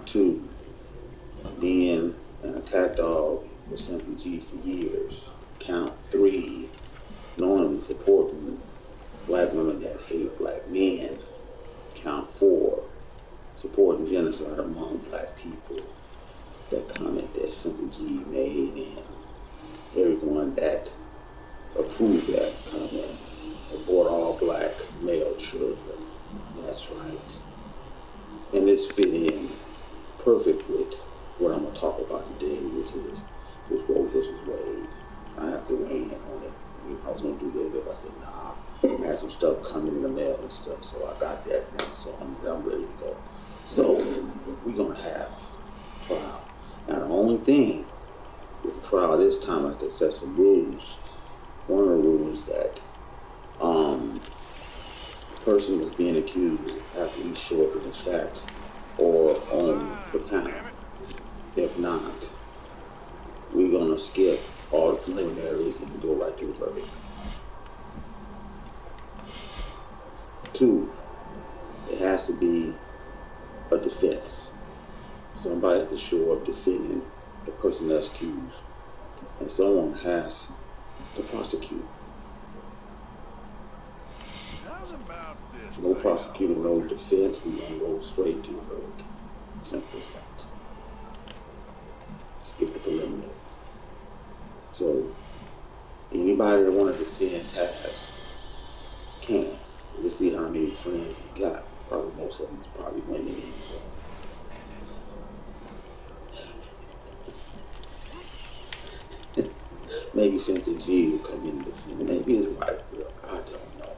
Count two, being an attack dog for Cynthia G for years. Count three, knowingly supporting black women that hate black men. Count four, supporting genocide among black people. That comment that Cynthia G made and everyone that approved that comment abort all black male children. That's right. And it's fit in perfect with what I'm gonna talk about today, which is this Roe versus Wade. I have to weigh in on it. I was gonna do that, but I said, nah. I had some stuff coming in the mail and stuff, so I got that now. So I'm ready to go. So we're gonna have trial. Now the only thing with trial this time, I have to set some rules. One of the rules that the person was being accused have to show up in the chat or on the panel. If not, we're gonna skip all the preliminaries and go right to the verdict. Two, it has to be a defense. Somebody has to show up defending the person that's accused, and someone has to prosecute. No prosecutor, no defense. We're gonna go straight to the verdict. Simple as that. Skip the preliminaries. So anybody that want to defend Taz can. We'll see how many friends he got. Probably most of them is probably women anyway. Maybe Cynthia G will come in and defend. Maybe his wife will. I don't know.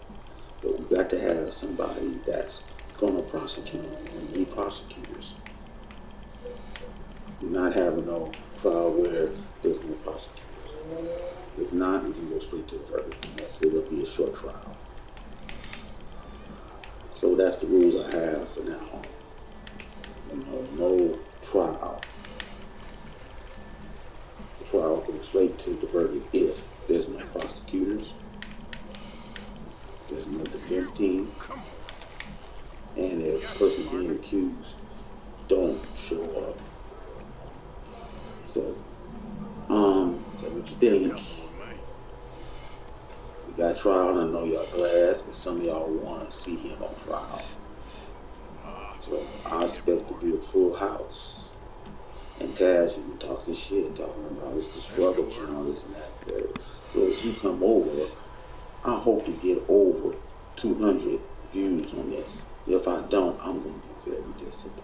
But we got to have somebody that's gonna prosecute and be prosecutors. We're not having no trial where there's no prosecutors. If not, we can go straight to the verdict. And that's it. It'll be a short trial. So that's the rules I have for now. No trial. The trial goes straight to the verdict if there's no prosecutors, there's no defense team, and if the person being accused don't show up. So what you think? We got trial, and I know y'all glad, and some of y'all want to see him on trial. So I expect to be a full house. And Taz, you been talking shit, talking about it's the struggle and all this and that. So if you come over, I hope to get over 200 views on this. If I don't, I'm going to be very disappointed.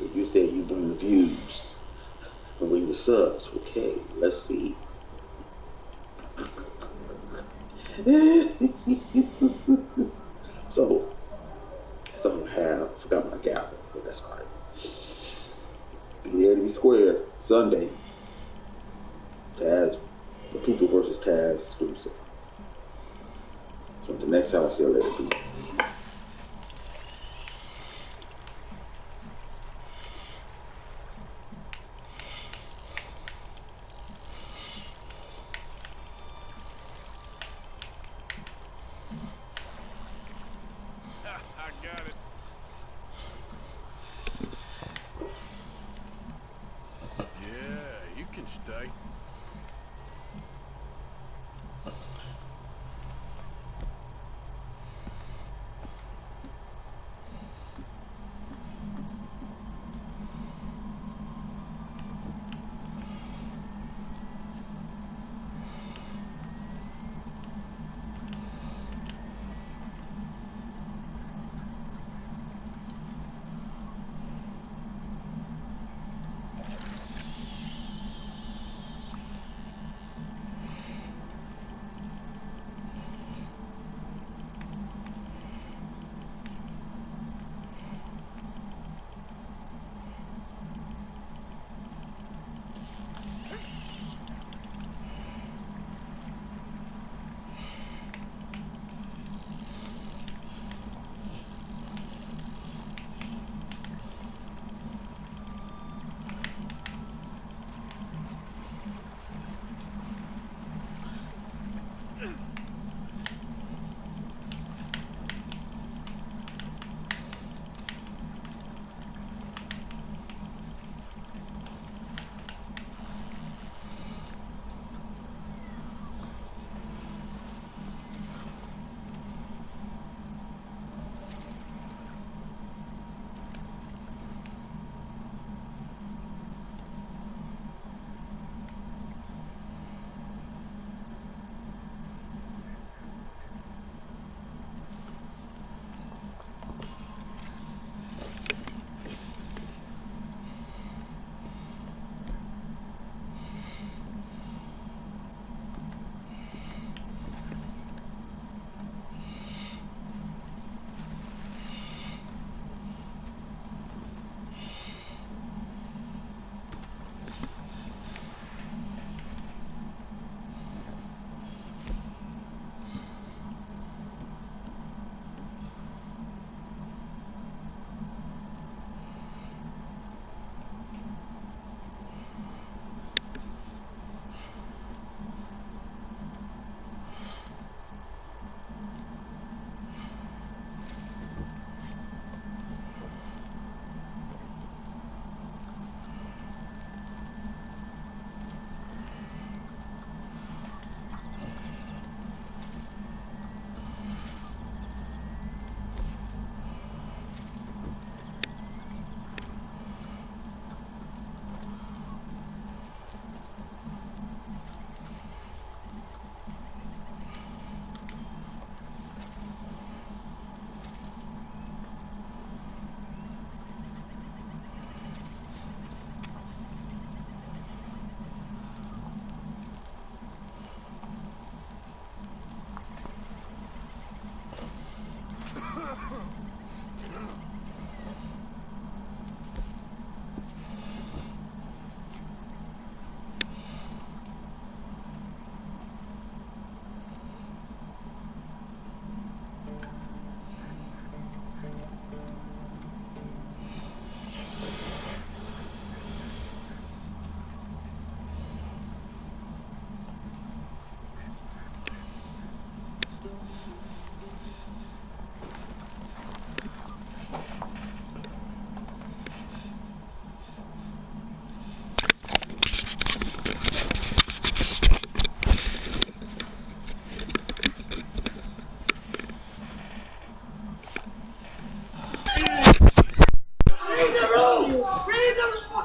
If you say you bring the views and bring the subs, okay, let's see. So that's all I have. I forgot my gavel, but that's all right. Be there to be squared Sunday. Taz, the people versus Taz exclusive. So the next time I see you, let it be.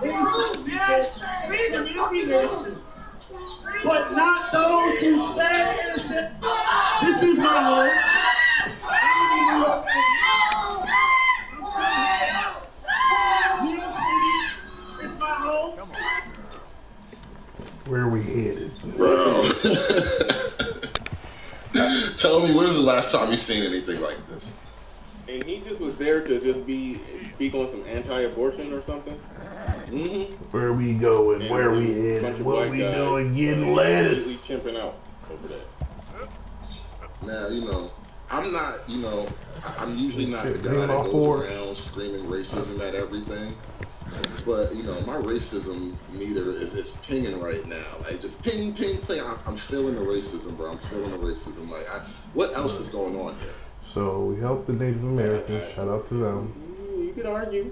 Freedom in every nation, but not those who stand innocent. This is my home. New York City is my home. Where are we headed? Bro. Tell me, when was the last time you seen anything like this? And he just was there to just speak on some anti-abortion or something. Mm-hmm. Where we going? And where we a bunch headed? of What white we guys doing? Getting completely lettuce. chimping out over that. Now, I'm not, I'm usually not the guy Green that off goes board. around screaming racism at everything. But, my racism meter is pinging right now. Like, just ping, ping, ping. I'm feeling the racism, bro. I'm feeling the racism. Like, what else is going on here? So we helped the Native Americans. Shout out to them. You could argue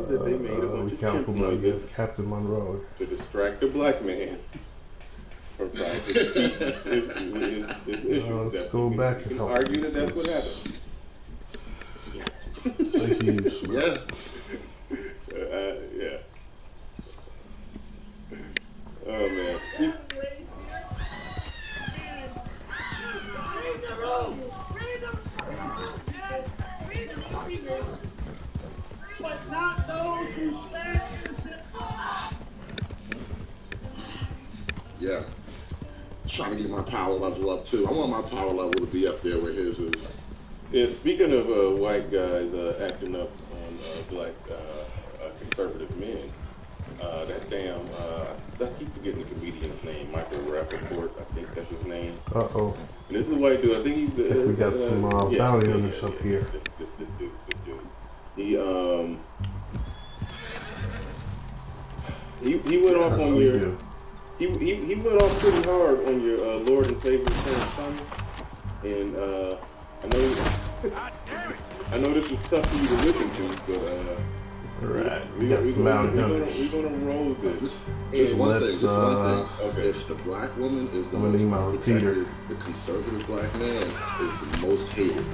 that they made a bunch of chimp noises Captain Monroe. to distract the black man from trying to speak his issues. Let's go back You and can help argue that that's what happened. Thank you. Yeah. Yeah. Oh man. But not those who stand innocent. Yeah. Trying to get my power level up, too. I want my power level to be up there where his is. Yeah, speaking of white guys acting up on black conservative men, that damn, I keep forgetting the comedian's name, Michael Rappaport, I think that's his name. Uh-oh. And this is a white dude, I think he's the... We got some bounty hunters up here. This dude. He went off on your... He went off pretty hard on your Lord and Savior Clarence Thomas, and I know this was tough for you to listen to, but Right. we're gonna roll this. Just one thing. Okay. If the black woman is the I'm gonna most need my unprotected, repeater. the conservative black man is the most hated.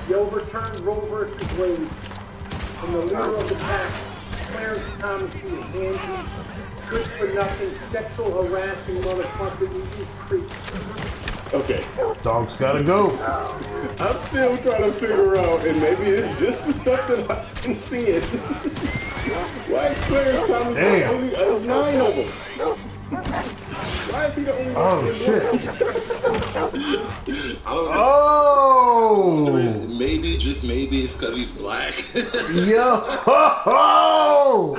The overturned Roe versus Wade, and the leader of the pack, Clarence Thomas, you handy, good for nothing, sexual harassing motherfucker, you creep. Okay. Dog's gotta go. I'm still trying to figure out, and maybe it's just the stuff that I've been seeing. Why is Clarence Thomas the only? There's 9 of them. Why is he the only one? Oh, shit. I don't know. Oh! Maybe, just maybe, it's because he's black. Yo! Ho!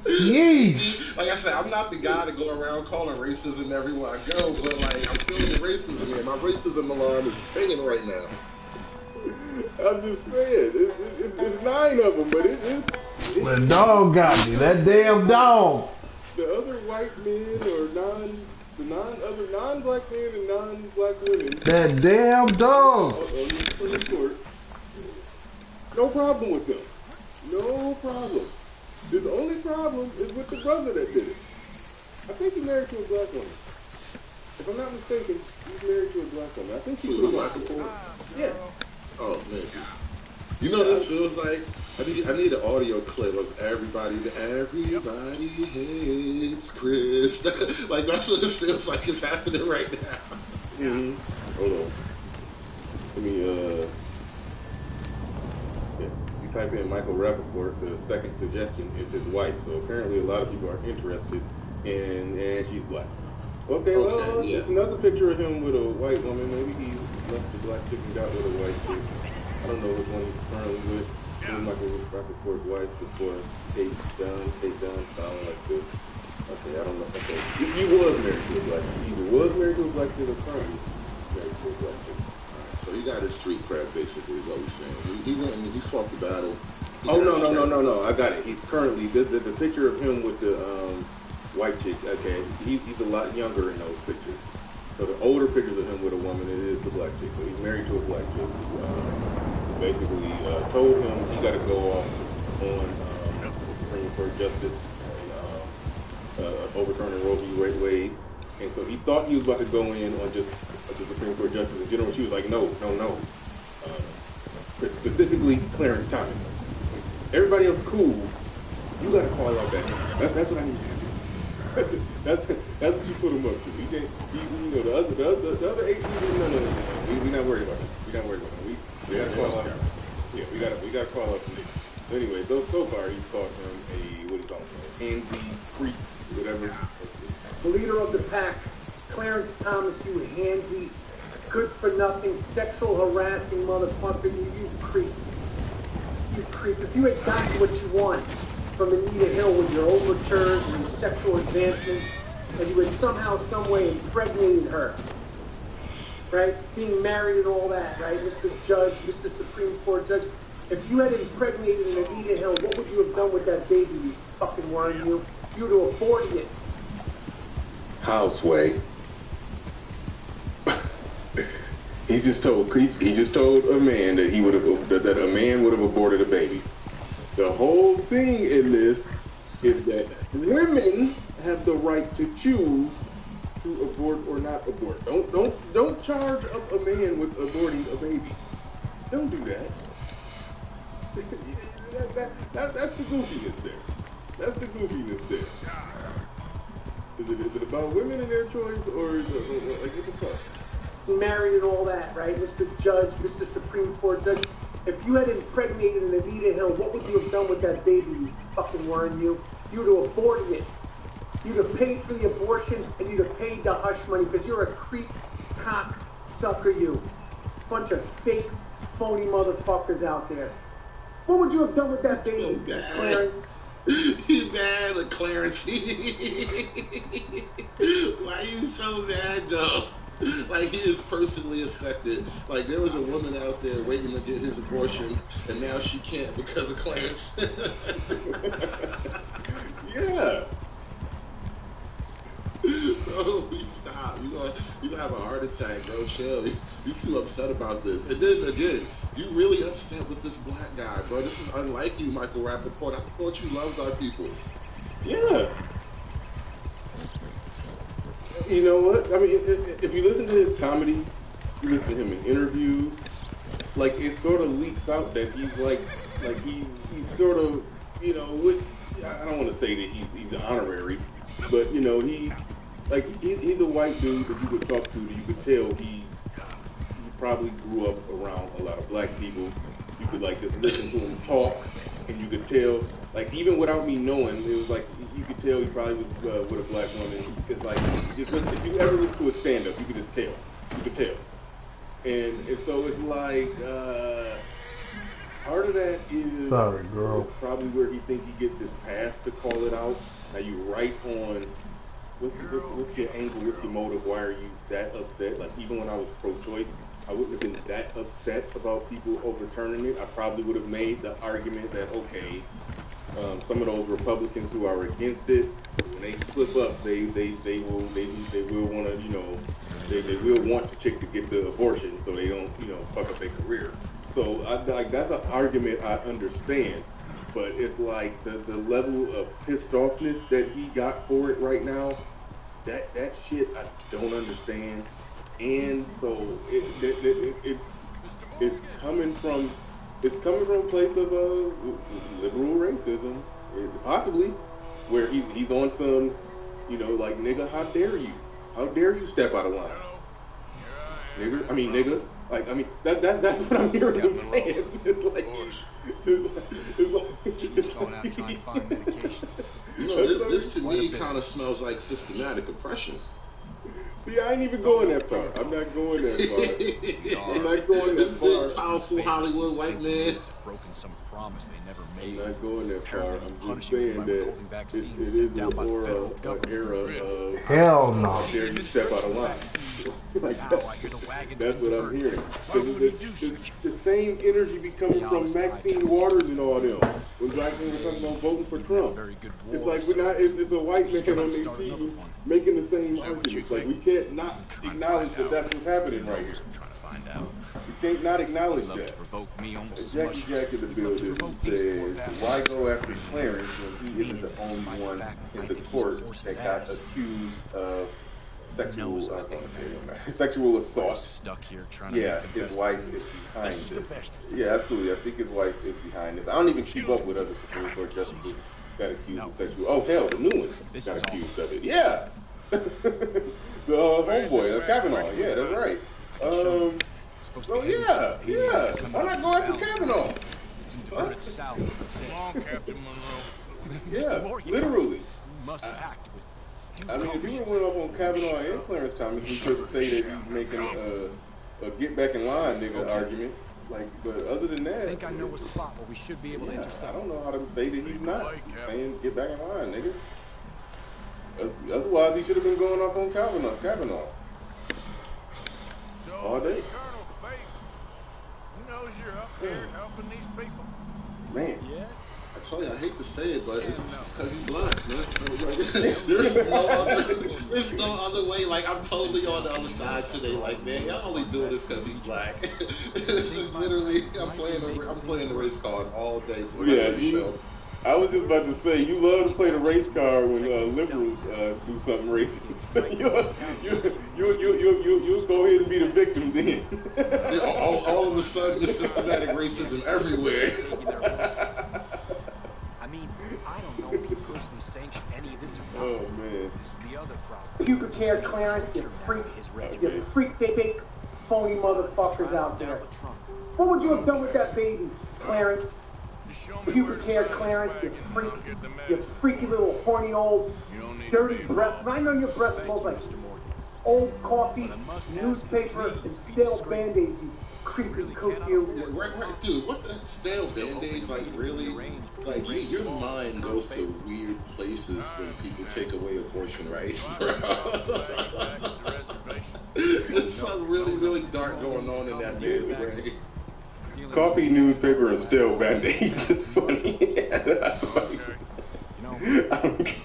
Yeesh! Like I said, I'm not the guy to go around calling racism everywhere I go, but like I'm feeling the racism here. My racism alarm is pinging right now. I'm just saying, it's 9 of them, but The dog got me. That damn dog. the other white men or other non-black men and non-black women That damn dog. on the Supreme Court, no problem with them. No problem. The only problem is with the brother that did it. I think he's married to a black woman. If I'm not mistaken, he's married to a black woman. I think she's a black woman. Yeah. Oh man, this feels like I need an audio clip of everybody hates Chris. Like that's what it feels like is happening right now. Mm-hmm. Hold on. Let me you type in Michael Rappaport, the second suggestion is his wife. So apparently a lot of people are interested and she's black. Okay, well, yeah. it's another picture of him with a white woman. Maybe he left the black chick and got with a white chick. I don't know which one he's currently with. Michael Rappaport's wife before Kate Dunn, sounding like this. Okay, I don't know. Okay, he was married to a black chick. Either was married to a black chick or currently married to a black chick. So he got his street cred basically is what we're saying. He went and he fought the battle. Oh no! I got it. He's currently the picture of him with the white chick. Okay, he's a lot younger in those pictures. So the older pictures of him with a woman, it is the black chick. So he's married to a black chick. Basically told him he got to go off on Supreme Court justice and overturning Roe v. Wade. And so he thought he was about to go in on just the Supreme Court justice in general. She was like, no. Specifically Clarence Thomas. Everybody else cool. You gotta call out that name. That's what I need you to do. that's what you put him up to. You can't, you know, the other 8 people. No. We're not worried about it. We're not worried about it. We gotta call out. Yeah, we gotta call out the name. So anyway, so far he's called him a, what do you call him? Handsy freak, whatever. The leader of the pack, Clarence Thomas, you handsy, good for nothing, sexual harassing motherfucker, you creep. You creep. If you had gotten what you want from Anita Hill with your overtures and your sexual advancements, and you had somehow, some way impregnated her, right? Being married and all that, right? Mr. Judge, Mr. Supreme Court Judge, if you had impregnated an Anita Hill, what would you have done with that baby, you fucking worm, you? You would have aborted it. Houseway. He just told a man that he would have that a man would have aborted a baby. The whole thing in this is that women have the right to choose to abort or not abort. Don't charge up a man with aborting a baby. Don't do that. That's the goofiness there. That's the goofiness there. Is it about women and their choice, or is it like what the fuck? Married and all that, right? Mr. Judge, Mr. Supreme Court Judge. If you had impregnated an Anita Hill, what would you have done with that baby, you fucking worm, you? You would have aborted it. You'd have paid for the abortion, and you'd have paid the hush money, because you're a creep, cock, sucker, you. Bunch of fake, phony motherfuckers out there. What would you have done with that baby, Clarence? You mad at Clarence? Why are you so mad, though? Like, he is personally affected. Like, there was a woman out there waiting to get his abortion, and now she can't because of Clarence. Yeah. Bro, stop. You're gonna have a heart attack, bro. Chill. You too upset about this. And then again, you really upset with this black guy, bro. This is unlike you, Michael Rappaport. I thought you loved our people. Yeah. You know what? I mean, if you listen to his comedy, you listen to him in interviews, like, it sort of leaks out that he's he's sort of, you know, I don't want to say that he's an honorary, but, you know, he's a white dude that you could talk to, that you could tell he probably grew up around a lot of black people. You could, like, just listen to him talk, and you could tell, like, even without me knowing, it was like, you could tell he probably was with a black woman. It's like, just listen, if you ever listen to a stand-up, you could just tell. You could tell. And so it's like, part of that is, sorry, girl, is probably where he thinks he gets his pass to call it out. Now, you write on, what's your angle, what's your motive, why are you that upset? Like, even when I was pro-choice, I wouldn't have been that upset about people overturning it. I probably would have made the argument that, okay, some of those Republicans who are against it, when they slip up, they will want to, you know, they will want the chick to get the abortion so they don't, you know, fuck up their career. So that's an argument I understand, but it's like the level of pissed offness that he got for it right now, that shit I don't understand. And so it's coming from a place of liberal racism, possibly, where he's on some, you know, like, nigga, how dare you step out of line, nigga, like, I mean, that's what I'm hearing him saying. She's going out trying to find medications. You know, this to me kind of smells like systematic oppression. See, I ain't even going that far. I'm not going that far. I'm not going This that big, far. powerful Hollywood white man. Broken some promise they never I'm made. not going that far. I'm just Punishing saying by that withholding it vaccines is sent an down by the federal an government. era of hell no. how dare you step out of line. Like, Now I hear the wagons that's been what I'm diverted. hearing. Why would he do such? The same energy be coming from Maxine Waters and all them. When black men were talking about voting for Trump. Very good It's war, like we're not. It's a white man on their start another TV one. making the same Is that what you arguments. Like, we think? can't not acknowledge that that's what's happening right here. I'm trying to find out. We can't not acknowledge Love to that. provoke me almost as much Jackie as Jack in the you love to building provoke these poor says, bastards. why go after Clarence when he isn't the only one in the court that got accused of sexual, knows I I don't think want to say that. it, sexual We're assault. stuck here trying to Yeah, make the his best wife of is this. behind This is the this. best. Yeah, absolutely. I think his wife is behind this. I don't even keep up with other Supreme Court justices got accused of sexual. Oh hell, the new one This got is accused awful. of it. Yeah, the homeboy, Kavanaugh. Yeah, that's right. Supposed So to be yeah, heading to yeah. coming Why up not from go after Valentine. Kavanaugh? Diverted south instead. Come on, Captain Monroe. Yeah, Mr. Morgan, literally. you must act with due I mean, if caution. you would have went up on Kavanaugh and Clarence Thomas, we could say that he's making a get back in line nigga argument. Like, but other than that, I think I know a spot where we should be able to yeah, I intercept. don't know how to say that he's not saying get back in line, nigga. Otherwise, he should have been going off on Kavanaugh. So, All day. Colonel Fate, who knows you're up here helping these people? Man. Yes. I tell you, I hate to say it, but it's because he's black, man. Like, there's no other way. Like, I'm totally on the other side today. Like, man, y'all only doing this because he's black. This is literally, I'm playing the race card all day for the rest of the show. I was just about to say, you love to play the race card when liberals do something racist. You'll go ahead and be the victim then. all of a sudden, there's systematic racism everywhere. I mean, I don't know if he personally sanctioned any of this or not. Oh, man. This is the other problem. Pubic hair clearance, you freak fake phony motherfuckers out there. What would you have done with that baby, Clarence? Pubic hair clearance, you freaky little horny old dirty breath. I know your breath smells like old coffee, newspaper, and stale band-aids, you creepy cook you. Yeah, right, dude. What the stale band-aids? Like, really? Like, your mind goes to weird places when people take away abortion rights, bro. There's something really, really dark going on in that man's brain. Coffee, newspaper, and stale band-aids is funny. That's funny. I don't care.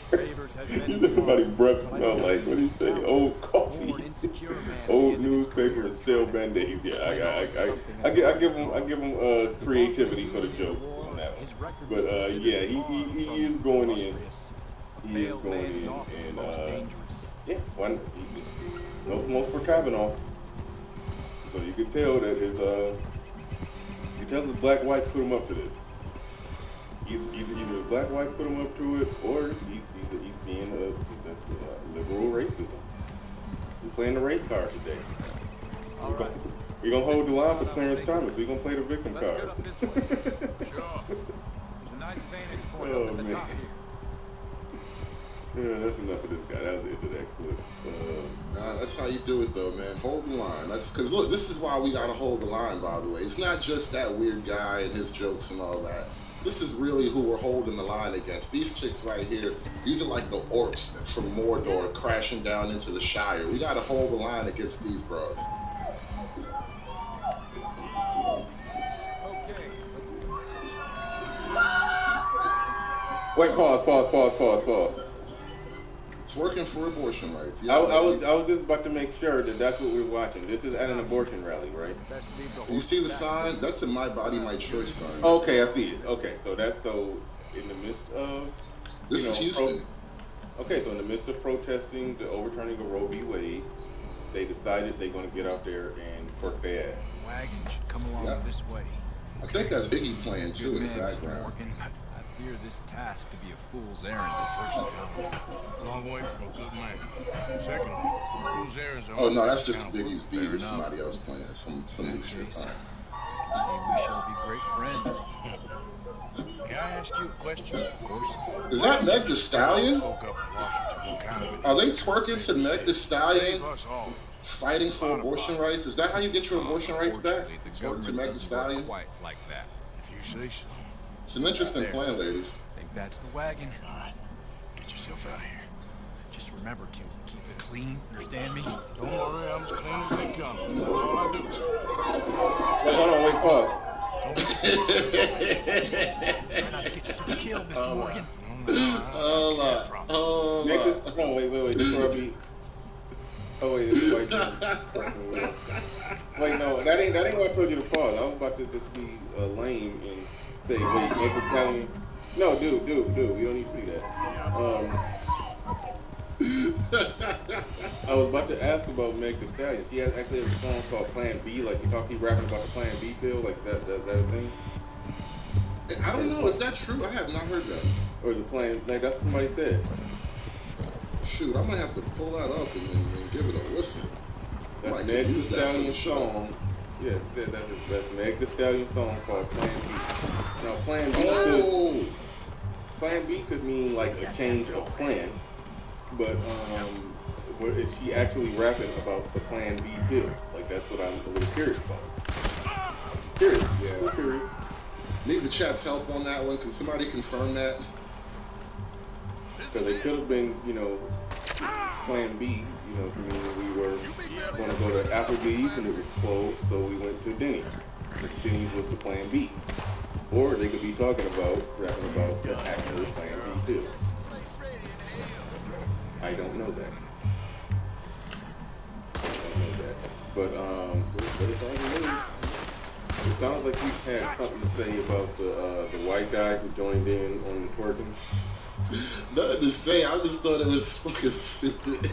Somebody's breath smell like, what do you say? Old coffee, old newspaper, and stale band-aids. Yeah, I give him creativity for the joke on that one. But yeah, he is going in. He is going in, and yeah, no smoke for Kavanaugh. So you can tell that his black wife put him up to this. Either his black wife put him up to it, or he's being a liberal racism. We're playing the race card today. We're gonna hold the line for Clarence Thomas. We're gonna play the victim card. Let's get up this way. Sure. There's a nice vantage point up at the top here. Yeah, that's enough of this guy. That was the end of that clip. Nah, that's how you do it, though, man. Hold the line. That's because look, this is why we gotta hold the line. By the way, it's not just that weird guy and his jokes and all that. This is really who we're holding the line against. These chicks right here, these are like the orcs from Mordor crashing down into the Shire. We gotta hold the line against these bros. Wait, pause. It's working for abortion rights. Yeah, I was just about to make sure that that's what we're watching. This is at an abortion rally, right? You see the sign? That's a My Body, My Choice sign. Okay, I see it. Okay, so that's in the midst of This is Houston. Okay, so in the midst of protesting the overturning of Roe v. Wade, they decided they're going to get out there and work their ass. Wagon should come along this way. I think that's Biggie playing too Good in the man, Mr. background. Morgan, but I fear this task to be a fool's errand at first encounter. Long way from a good man. Secondly, fool's errands are Oh no, that's always just accountable. Biggie's beat. Fair It's enough. somebody else playing some In new that shit. case, I can see we shall be great friends. Can I ask you a question? Of course. Is that Meg the Stallion? Folk up in Washington, what kind of an Are they idiot twerking to Meg the Stallion? Save us all. Fighting for abortion rights? Is that how you get your abortion rights back? Unfortunately, the Twerk to government Meg the doesn't work Stallion? quite like that. If you say so. It's an interesting plan, ladies. I think that's the wagon. All right, get yourself out of here. Just remember to keep it clean, understand me? Don't worry, I'm as clean as they come. All I do is Wait, hold on, wait, pause. Try not to get yourself killed, Mr. Morgan. Wait, before I be... Oh wait, this is white person. Wait, no, that ain't what I told you to pause. I was about to just be lame and say, wait, make this Italian. No, dude, we don't need to see that. I was about to ask about Meg Thee Stallion. She has actually has a song called Plan B. Like he rapping about the Plan B pill. Like that a thing? I don't know. Is that true? I have not heard that. Or the Plan? Like that's what somebody said. Shoot, I might have to pull that up and give it a listen. That's Meg Thee Stallion's song. Yeah, that's Meg Thee Stallion's song called Plan B. Now Plan B could mean like a change of plan, but is she actually rapping about the Plan B pill? Like that's what I'm a little curious about. Curious. Yeah. Curious. Need the chat's help on that one. Can somebody confirm that? Because it could have been, Plan B. We were going to go to Applebee's and it was closed, so we went to Denny's. Denny's was the Plan B. Or they could be rapping about the actual Plan B too. I don't know that. But it's all the news. It sounds like you had something to say about the white guy who joined in on the twerking. Nothing to say. I just thought it was fucking stupid.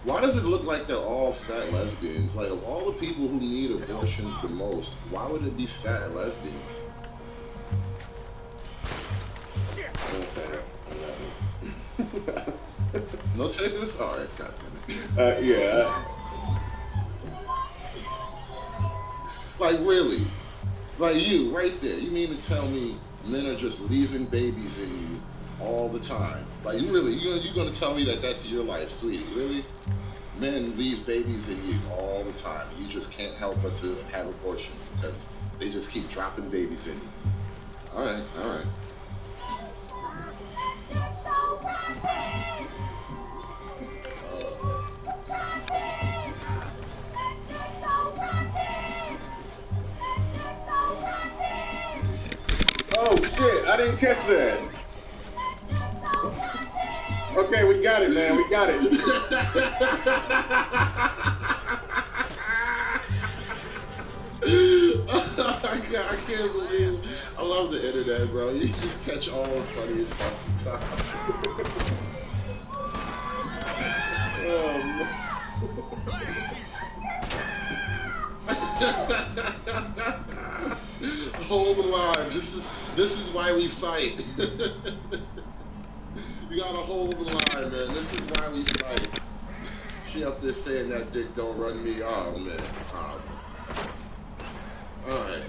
Why does it look like they're all fat lesbians? Like, of all the people who need abortions the most, why would it be fat lesbians? No takers? Alright, goddammit. Yeah. Like, really? Like, you, right there. You mean to tell me men are just leaving babies in you all the time? Like, you really, you're going to tell me that that's your life, sweetie? Really? Men leave babies in you all the time. You just can't help but to have abortions because they just keep dropping babies in you. Alright, alright. Oh shit, I didn't catch that. Okay, we got it, man. We got it. I can't believe. I love the internet, bro. You just catch all the funniest stuff sometimes. Hold the line. This is why we fight. You gotta hold the line, man. This is why we fight. She up there saying that dick don't run me. Oh man. Oh man. Alright,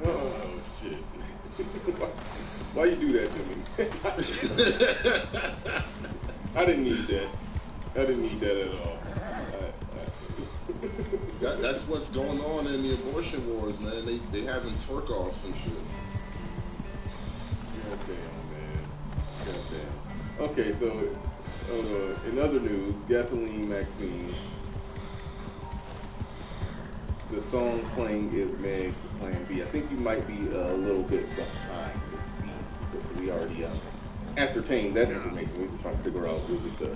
Oh shit. Why you do that to me? I didn't need that. I didn't need that at all. That's what's going on in the abortion wars, man. They having twerk offs and shit. Goddamn, man. Goddamn. Okay, so in other news, Gasoline Maxine. The song playing is Meg's Plan B. I think you might be a little bit behind the beat because we already ascertained that information. We're just trying to figure out was it the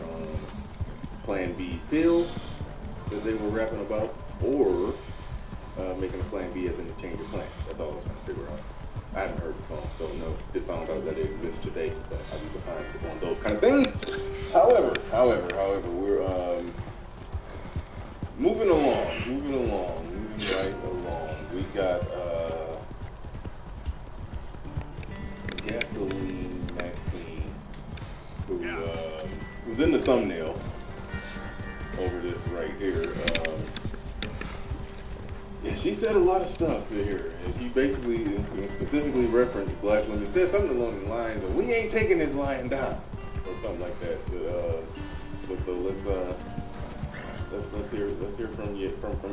Plan B pill that they were rapping about, or making a Plan B as in a change of plan. That's all I was trying to figure out. I haven't heard the song, don't know. Just found out that it exists today, so I'll be behind on those kind of things. However, we're moving right along. We got Gasoline Maxine, who's in the thumbnail over this right here. Yeah, she said a lot of stuff here, and she basically specifically referenced black women. Said something along the lines of "We ain't taking this lying down," or something like that. But so let's hear from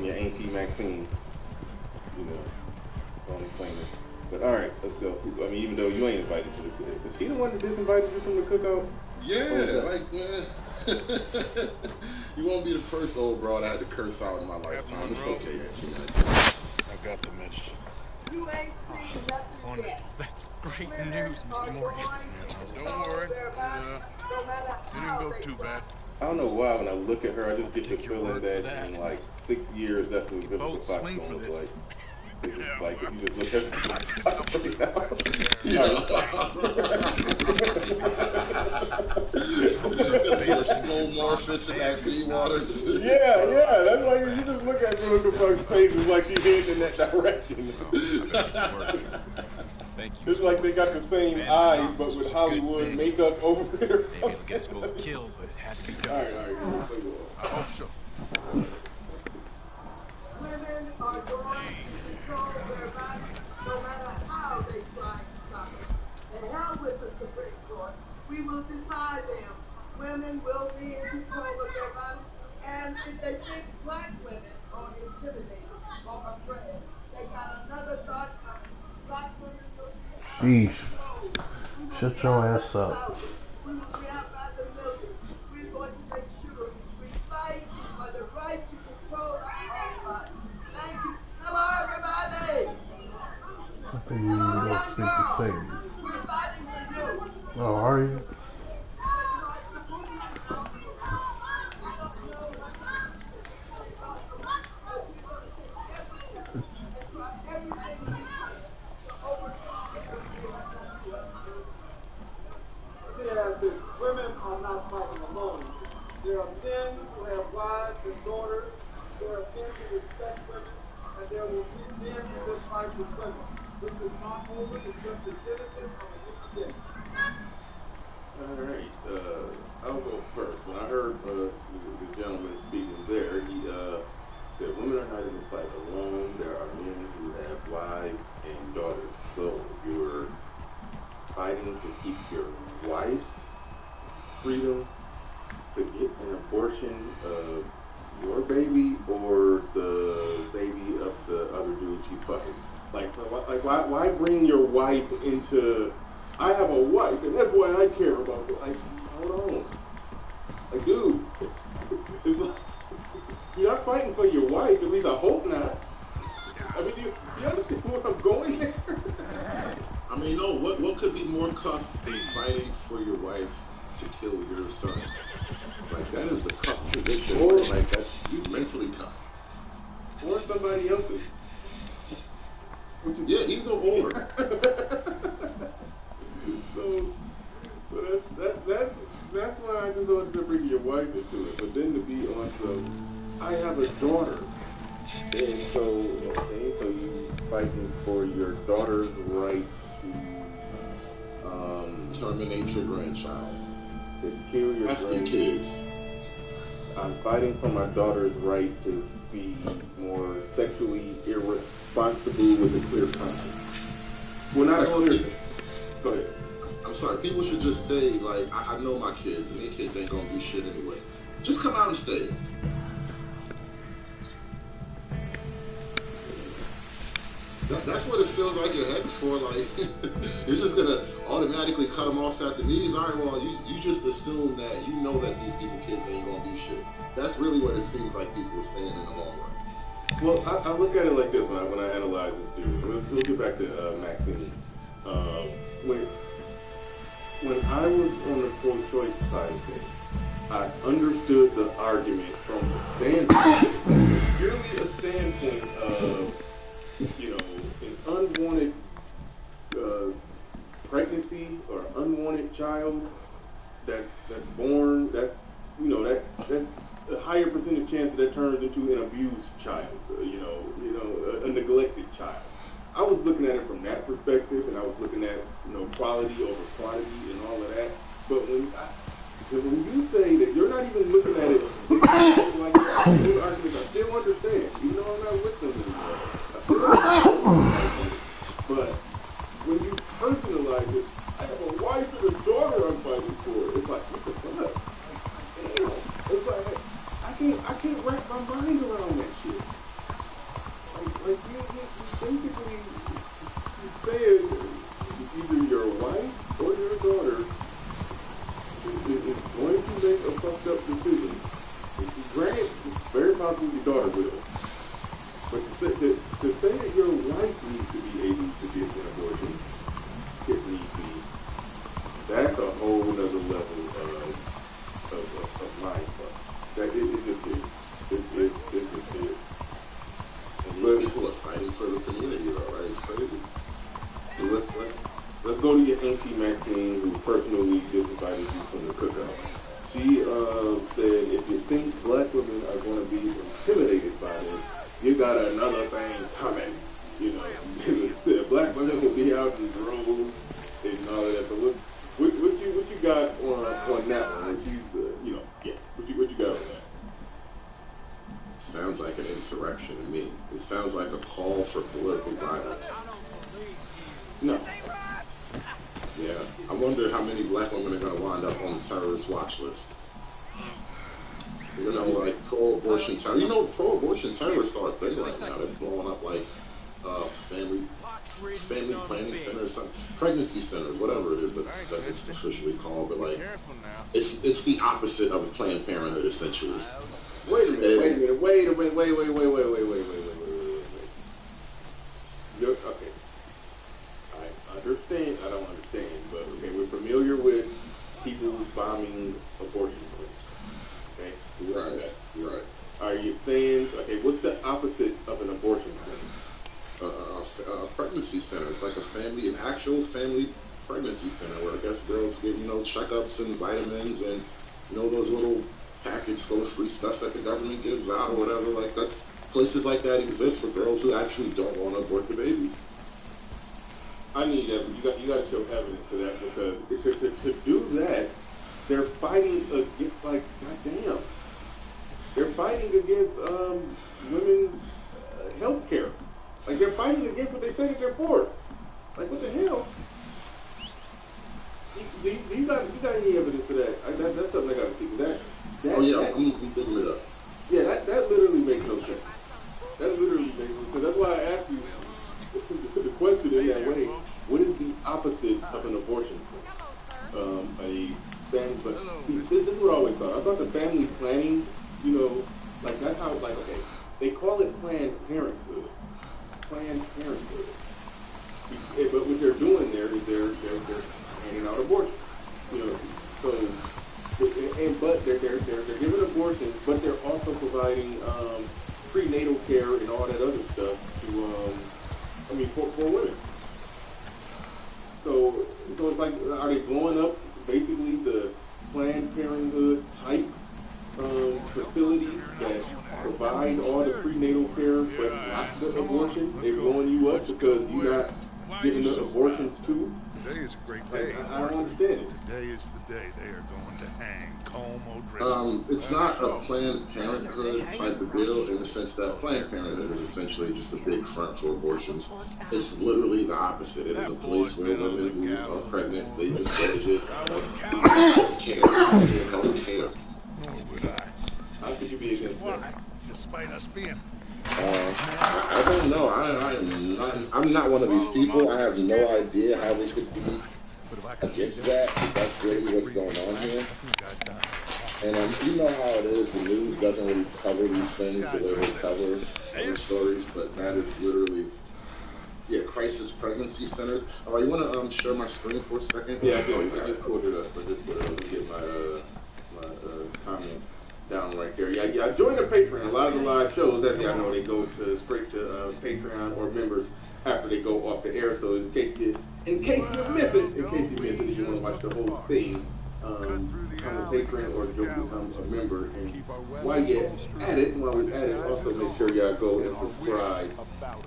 your Auntie Maxine. You know, on the planet. But all right, let's go. I mean, even though you ain't invited to the cookout, is she the one that disinvited you from the cookout? Yeah, like man. You won't be the first old broad I had to curse out in my lifetime. It's okay, Auntie. I got the message. You ain't seen nothing Honest, yet. that's great Women news, are Mr. Morgan. going to Don't control worry. their bodies, no matter It didn't how go they too try. bad. I don't know why when I look at her, I just get the Take your feeling word for that that. in like 6 years, that's what Vivica both Fox swing gonna for look this. like. It's just Yeah, like if well, you just look at Gonna be a slow morph into Maxine Waters. yeah, that's like if you just look at Vivica Fox's face, it's like she's heading in that direction. Thank you. It's Mr. like they got Morgan. the same Man, eyes, Knox but was with a good Hollywood thing. makeup over it or Maybe something. it'll get us both killed, but it had to be done. All right. I hope so. Women are going to control their bodies, no matter how they try to stop it. The hell with the Supreme Court. We will defy them. Women will be in control of their bodies, and if they think black women are intimidated or afraid, they got another thought coming. Black women will be Sheesh. Shut your ass up. We will be out by the millions. We're going to make sure we fight for the right to control our own bodies. Thank you. Hello, everybody. I think you need to go speak to Sadie. We're fighting for you. Oh, are you? Women are not fighting alone. There are men who have wives and daughters. There are men who respect women, and there will be men who will fight with women. This is not over. It's just the genesis of a new beginning. All right. I'll go first. When I heard the gentleman speaking there, he said women are not in this fight alone. There are men who have wives and daughters. So you're fighting to keep your wife's freedom to get an abortion of your baby or the baby of the other dude she's fucking. Like why bring your wife into? I have a wife, and that's why I care about it. Like, hold on. Like, dude, it's like, you're not fighting for your wife. At least I hope not. I mean, you understand where I'm going there? I mean, no, what could be more cuck than fighting for your wife to kill your son? Like, that is the cuck position. Or, like, that, you mentally cuck. Or somebody else's. Yeah, either or. So that's why I just wanted to bring your wife into it. But then to be on some, I have a daughter. And so you fighting for your daughter's right to terminate your grandchild. To kill your That's the grandchild. kids. I'm fighting for my daughter's right to be more sexually irresponsible with a clear conscience. Well, not a clear. Go ahead. I'm sorry, people should just say, like, I know my kids, and their kids ain't gonna do shit anyway. Just come out and say it. That's what it feels like you're heading for. Like, you're just gonna automatically cut them off at the knees. All right, well, you just assume that you know that these kids ain't gonna do shit. That's really what it seems like people are saying in the long run. Well, I look at it like this when I analyze this dude. We'll get back to Maxine. When I was on the pro-choice side of things, I understood the argument from the standpoint, purely a standpoint of, an unwanted pregnancy or unwanted child that's born, that's a higher percentage chance that turns into an abused child, a neglected child. I was looking at it from that perspective, and I was looking at quality over quantity and all of that. But when you say that you're not even looking at it like those arguments, I still understand. Even though I'm not with them anymore, I still understand. But when you personalize it, I have a wife and a daughter I'm fighting for. It's like, what the fuck? Damn. It's like I can't wrap my mind around that shit. Like you basically said either your wife or your daughter is going to make a fucked up decision. Granted, it's very possible your daughter will. But to say that your wife needs to get an abortion if need be. That's a whole nother level of mind fuck. That it just is. It just is. And these people are fighting for the community, though, right? It's crazy. Let's go to your Auntie Maxine, who personally disinvited you from the cookout. She said, if you think black women are going to be intimidated by this, you got another thing coming. You know, black women will be out in droves and all of that. So what you got on that one? What you got on that? Sounds like an insurrection to me. It sounds like a call for political violence. No. Yeah. I wonder how many black women are going to wind up on the terrorist watch list. You know, like pro-abortion terrorists. You know, pro-abortion terrorists are a thing right now. They're blowing up like family planning centers, pregnancy centers, whatever it is that it's officially called. But like, it's the opposite of Planned Parenthood, essentially. Wait a minute. Okay. I understand. I don't understand, but okay, we're familiar with people bombing abortion clinics. Okay, Right. Are you saying, okay, what's the opposite of an abortion clinic? Pregnancy center. It's like an actual family pregnancy center where I guess girls get, checkups and vitamins and, those little packets full of free stuff that the government gives out or whatever. Like, that's places like that exist for girls who actually don't want to abort the babies. I need that, but you got to show evidence for that, because to do that, they're fighting against, like, goddamn, they're fighting against women's health care. Like, they're fighting against what they say that they're for. Like, what the hell? You got any evidence for that? That's something I got to see. I'm digging it up. Yeah, that literally makes no sense. That literally makes no sense. That's why I asked you the question in that way. What is the opposite of an abortion? But this is what I always thought. I thought the family planning, like that's how, like, okay, they call it Planned Parenthood. Planned Parenthood. But what they're doing there is they're handing out abortion. But they're giving abortions, but they're also providing prenatal care and all that other stuff for women. So it's like, are they blowing up basically the Planned Parenthood type facilities that provide all the prenatal care but not the abortion? They're blowing you up because you're not giving the abortions too? Today is a great day. I don't understand it. Today is the day they are going to hang Colm O'Driscoll. It's not a Planned Parenthood type of deal in the sense that Planned Parenthood is essentially just a big front for abortions. It's literally the opposite. It is a place where women who are pregnant, they just go to get health care. Nor would I. How could you be against that? Despite us being... I don't know. I'm not one of these people. I have no idea how they could be against that. That's really what's going on here. And you know how it is. The news doesn't really cover these things the way they cover other stories, but that is literally, crisis pregnancy centers. All right, you want to share my screen for a second? Yeah, I do. I just pulled it up. Let me get my comment down right there. Yeah, I joined the Patreon. A lot of the live shows, as y'all know, they go straight to Patreon or members after they go off the air. So in case you miss it, if you want to watch the whole thing, come to Patreon or become a member. And while we're at it, also make sure y'all go and subscribe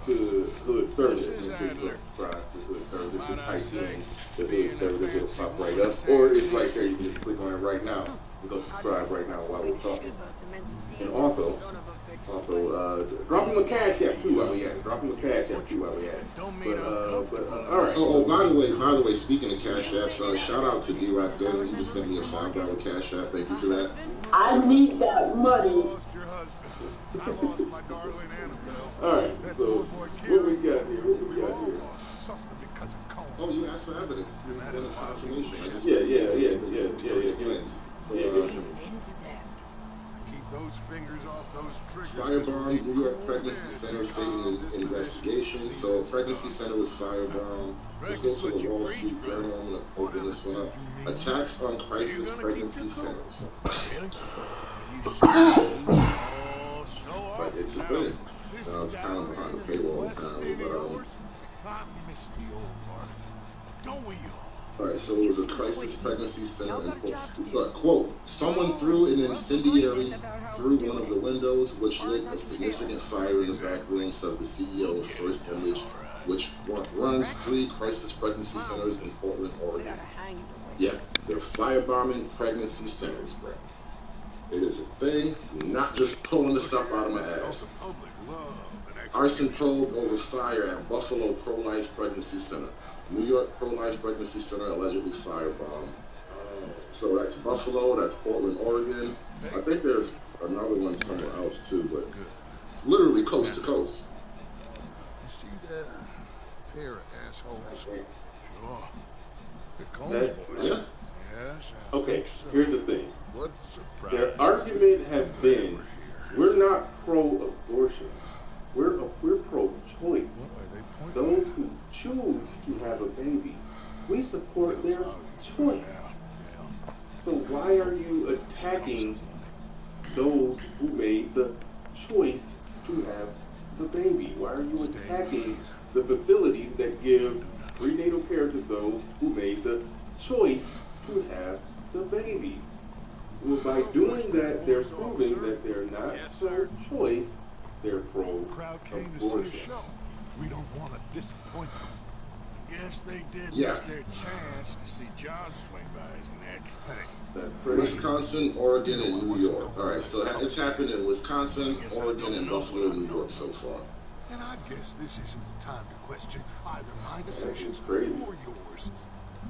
to Hood Service. Make sure you subscribe to Hood Service. Just type in the Hood Service, it'll pop right up. Or it's right there. You can just click on it right now. Go subscribe right now while we're talking. And also drop him a cash app too while we at it. But all right. By the way, speaking of cash apps, shout out to D-Rock Goodman. He just sent me a $5 cash app. Thank you for that. I need that money. I lost your husband. I lost my darling Annabelle. All right. So what we got here? Something because of Colm. Oh, you asked for evidence. You wanted confirmation. Yeah. Plans. Into that. those fingers off those triggers. Firebombed New York Pregnancy Center facing an investigation. So pregnancy center was firebombed. Let's go to the Wall Street Journal. I'm going to open this one up. Attacks on crisis pregnancy centers. But it's a thing. Now it's kind of behind the paywall apparently, but I miss the old Martha. Don't we all? Alright, so it was a crisis pregnancy center in quote, someone threw an incendiary through one of the windows, which lit a significant fire in the back room, says the CEO of First Image, which runs 3 crisis pregnancy centers in Portland, Oregon. Yeah, they're firebombing pregnancy centers, bro. It is a thing, not just pulling the stuff out of my ass. Arson probe over fire at Buffalo Pro-Life Pregnancy Center. New York Pro-Life Pregnancy Center allegedly firebombed. So that's Buffalo, that's Portland, Oregon. I think there's another one somewhere else too, but literally coast to coast. You see that pair of assholes? Sure. Here comes boys. Yeah. Yes, I Okay, think so. here's the thing. What a surprise. Their argument has been, we're not pro-abortion. We're pro-choice. Those who choose to have a baby, we support their choice. So why are you attacking those who made the choice to have the baby? Why are you attacking the facilities that give prenatal care to those who made the choice to have the baby? Well, by doing that, they're proving that they're not pro-choice, they're pro-abortion. We don't want to disappoint them. Guess they did Yeah. miss their chance to see John swing by his neck. Hey, That's crazy. Wisconsin, Oregon, and New York. Alright, so it's happened in Wisconsin, Oregon, and Buffalo, New York so far. and I guess this isn't the time to question either my decisions crazy. or yours.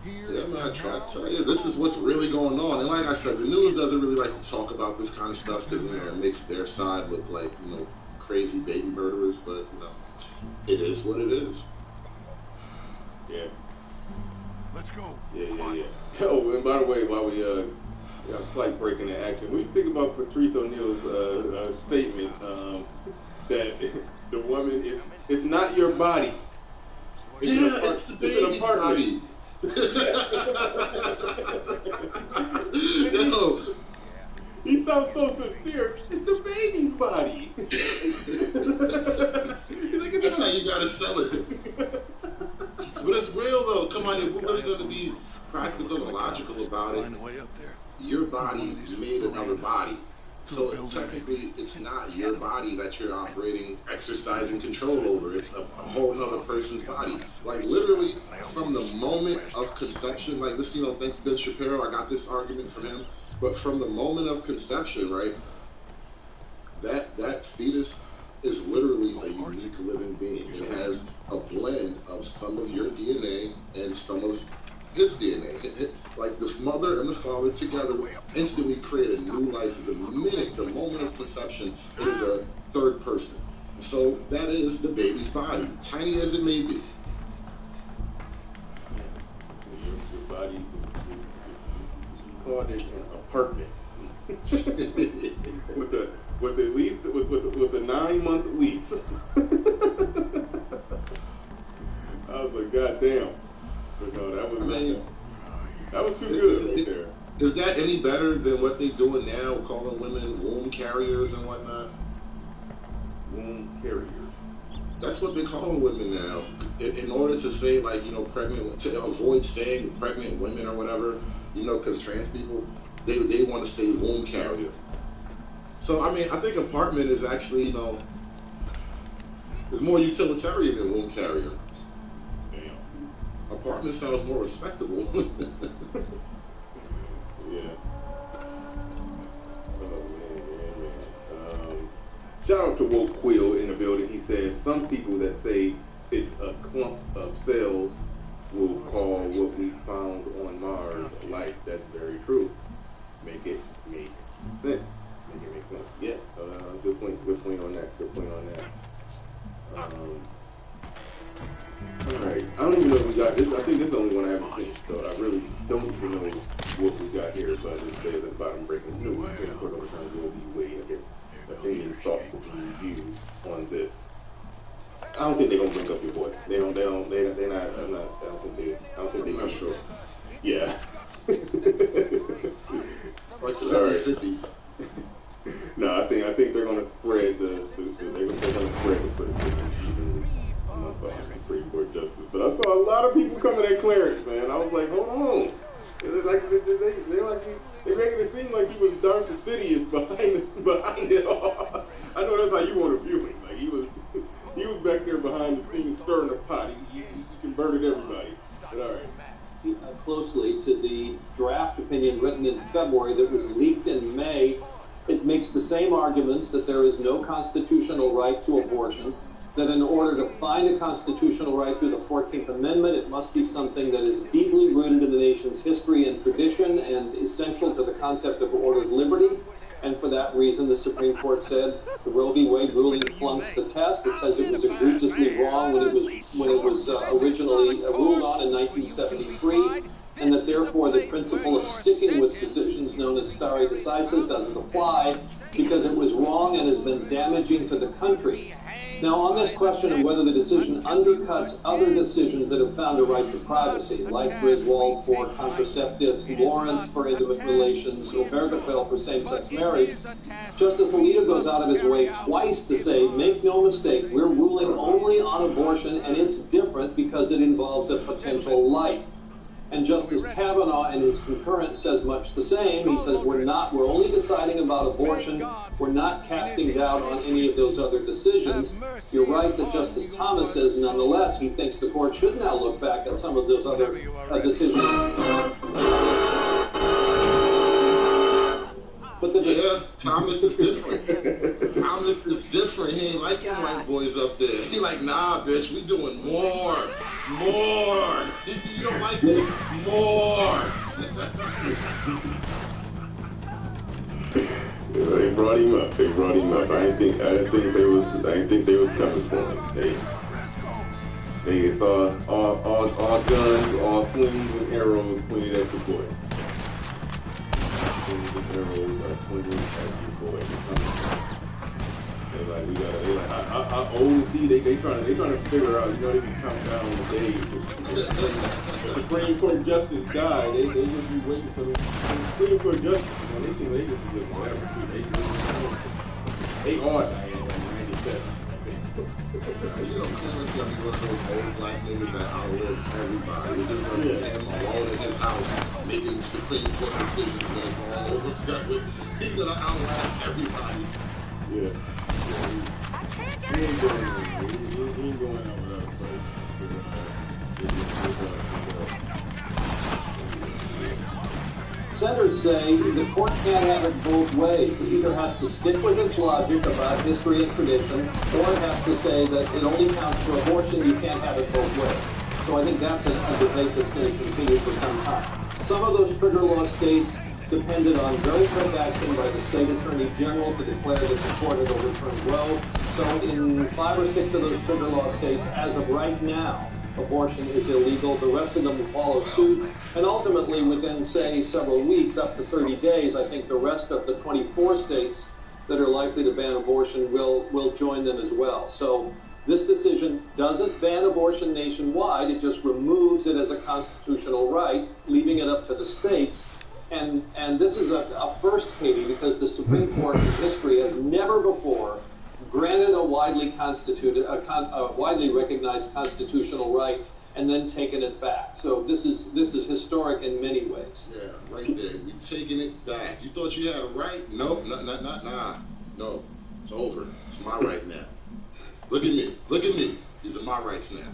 Here Yeah, man, I and try now, to tell you, this is what's really going on. And like I said, the news doesn't really like to talk about this kind of stuff because, you know, it makes their side look like, you know, crazy baby murderers, but, you know, it is what it is. Yeah. Let's go. Yeah. Oh, and by the way, while we got a slight break in the action, what do you think about Patrice O'Neal's statement that the woman is, it's not your body. It's the baby's body. No. He sounds so sincere. It's the baby's body. That's how you gotta sell it. But it's real though. Come on, if we're really gonna be practical and logical about it, Find a way up there. your body made another body. So technically, it's not your body that you're operating, exercising control over. It's a whole other person's body. Like literally, from the moment of conception, like this, you know, thanks to Ben Shapiro, I got this argument from him. But from the moment of conception, right, that fetus is literally a unique living being. It has a blend of some of your DNA and some of his DNA. Like the mother and the father together instantly create a new life. The minute, the moment of conception, it is a third person. So that is the baby's body, tiny as it may be. Your body, you called it an apartment. with the lease, with the 9-month lease. I was like, God damn. But no, that was too good right there. Is that any better than what they're doing now, calling women womb carriers and whatnot? Womb carriers. That's what they're calling women now. In order to say, like, you know, pregnant, to avoid saying pregnant women or whatever, you know, because trans people, they want to say womb carrier. So, I mean, I think apartment is actually, you know, is more utilitarian than womb carrier. Damn. Apartment sounds more respectable. Yeah. Oh, man. Shout out to Woke Quill in the building. He says, some people that say it's a clump of cells will call what we found on Mars life. That's very true. Make it make sense. Make it make sense. Yeah. Good point on that. All right. I don't even know if we got this. I think this is the only one I haven't seen, so I really don't even know what we got here, but it says at the bottom breaking news. Supreme Court overturns Roe v. Wade. I guess opinion, thoughts, and reviews on this. I don't think they're gonna bring up your boy. They're not. I don't think they. I'm not sure. Yeah. Like Sorry. 50. No, I think they're gonna spread they're gonna spread the criticism even amongst the Supreme Court justice. But I saw a lot of people coming at Clarence, man. I was like, hold on. It's like they're making it seem like he was darn fastidious behind it all. I know that's how you want to view him. Like he was back there behind the scenes stirring the pot. He converted everybody. But all right. Closely to the draft opinion written in February that was leaked in May. It makes the same arguments that there is no constitutional right to abortion, that in order to find a constitutional right through the 14th Amendment, it must be something that is deeply rooted in the nation's history and tradition and essential to the concept of ordered liberty. And for that reason, the Supreme Court said the Roe v. Wade ruling flunks the test. It says it was egregiously wrong when it was originally ruled on in 1973, and that therefore the principle of sticking with decisions known as stare decisis doesn't apply because it was wrong and has been damaging to the country. Now, on this question of whether the decision undercuts other decisions that have found a right to privacy, like Griswold for contraceptives, Lawrence for intimate relations, Obergefell for same-sex marriage, Justice Alito goes out of his way twice to say, make no mistake, we're ruling only on abortion, and it's different because it involves a potential life. And Justice Kavanaugh in his concurrence says much the same. He says we're only deciding about abortion. We're not casting doubt on any of those other decisions. You're right that Justice Thomas says nonetheless he thinks the court should now look back at some of those other decisions. Yeah, Thomas is different. Thomas is different. He ain't like them white boys up there. He like, nah, bitch, we doing more. You don't like this? More. They brought him up. I didn't think they was coming for him. They saw all guns, all slings and arrows pointed at the boy. Slings and arrows are pointed at your boy. How old is he? They trying to figure out. They can count down the days. The Supreme Court justice died. They just be waiting for the Supreme Court justice. They seem like they just do whatever. They are dying like 97. You know, Clarence gonna be one of those old black niggas that outlive everybody. We're just gonna see him alone in his house making Supreme Court decisions that's all over the country. He's gonna outlast everybody. Yeah. He ain't going out with us, Senators say the court can't have it both ways. It either has to stick with its logic about history and tradition, or it has to say that it only counts for abortion. You can't have it both ways. So I think that's a debate that's going to continue for some time. Some of those trigger law states depended on very quick action by the state attorney general to declare that the court had overturned Roe. So in 5 or 6 of those trigger law states, as of right now, abortion is illegal. The rest of them will follow suit. And ultimately, within, say, several weeks, up to 30 days, I think the rest of the 24 states that are likely to ban abortion will join them as well. So this decision doesn't ban abortion nationwide. It just removes it as a constitutional right, leaving it up to the states. And this is a first, Katie, because the Supreme Court in history has never before granted a widely recognized constitutional right and then taken it back. So this is historic in many ways. Yeah, right there. We taking it back. You thought you had a right? Nope, nah. No, it's over. It's my right now. Look at me. These are my rights now.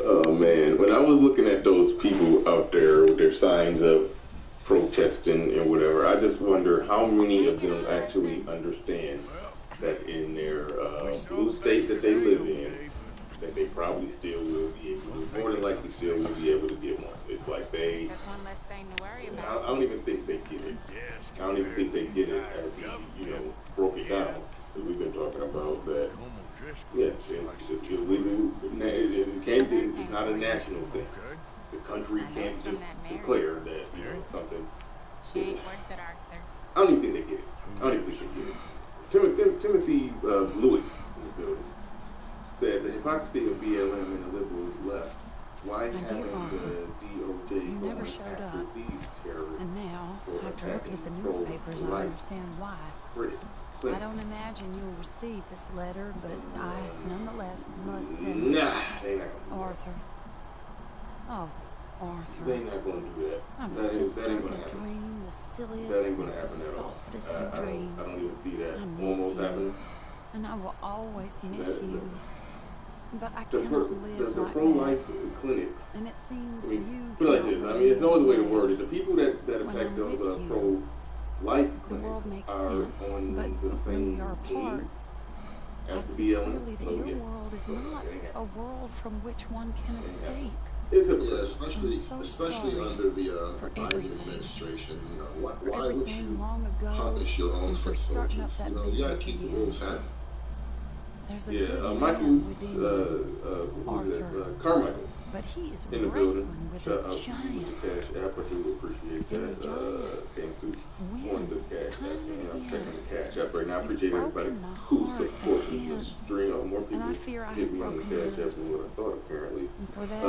Oh man, when I was looking at those people out there with their signs of protesting and whatever, I just wonder how many of them actually understand that in their blue state that they live in, that they probably still will be able to, more than likely still will be able to get one. It's like they, I don't even think they get it. I don't even think they get it as he, broke it down. Because we've been talking about that. Yes, it's illegal. It's not a national thing. the country I know can't it's from just that Mary. declare that, you know, something. She ain't worth it, Arthur. I don't even think they get it. I don't even think they get it. Timothy Lewis in the building said the hypocrisy of BLM and the liberal left. Why haven't the DOJ You never gone showed after up. these terrorists? And now, for after looking at the attacking newspapers, I pro-life understand why. critics? I don't imagine you'll receive this letter, but I nonetheless must say, Nah, they not gonna Arthur. Oh, Arthur. They not gonna do that. I was That ain't just starting gonna to happen. dream the silliest That ain't gonna and happen at all. softest of dreams. I don't even see that I miss almost you, happening. and I will always miss That- you. But I The cannot live the like pro-life that. clinics. And it seems I mean, you put it like cannot this. I mean, there's no other way to live word it. The people that when attack I'm those with you. pro-life The world clinics makes are sense, on but the when same we are apart, team I as the see BLM. clearly that So your yeah, world is so not it ain't a happening. world from which one can It ain't escape. happening. It's Yeah, hypocritical. especially sorry under the for Biden everything. administration. You know, For why would everything you long ago, punish your own and for foot starting up soldiers? that You know, you gotta business keep the again. wolves happy. There's a Yeah, good Michael, man within you, what was it? Arthur. Carmichael But he is in the building. wrestling with Shout a out to you giant. with the cash app. I do appreciate And that. the giant Came through on the wins cash app. time And I'm and checking the again. cash app right now. I You've appreciate everybody broken my who heart supports again. the stream. More And people I fear I hit have me on the broken cash app yours. than what I thought apparently. And for that,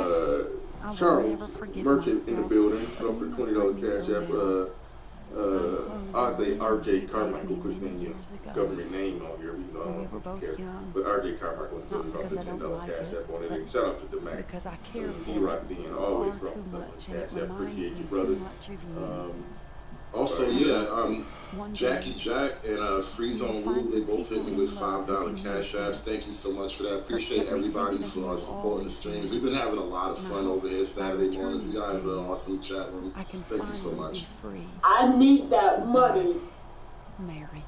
I will Charles never forgive Merchant in the myself. building. But Up you for must $20 let me cash go app. now. I'll say RJ Carmichael, many, puts many in your years ago. government name on here, even though I When we don't were both care. young. But RJ Carmichael was Not building about because the I don't $10 like cash it, app on it. but And shout out to the Mac. because I care for D-Rock it being always far dropping too stuff on much, the and it cash app. reminds Appreciate me you, too brother. much of you. Also, Right. yeah, One Jackie day, Jack and Free you'll Zone find Rule, they some both hit people me with in love who $5 can cash make apps. sense. Thank you so much for that. Or Appreciate kept me everybody thinking of for you supporting the always streams. since. We've been having a lot of And I fun hope over here by Saturday mornings. You returning guys to are an you, awesome chat room. I can Thank you so finally be much. free. I need that money. Mary.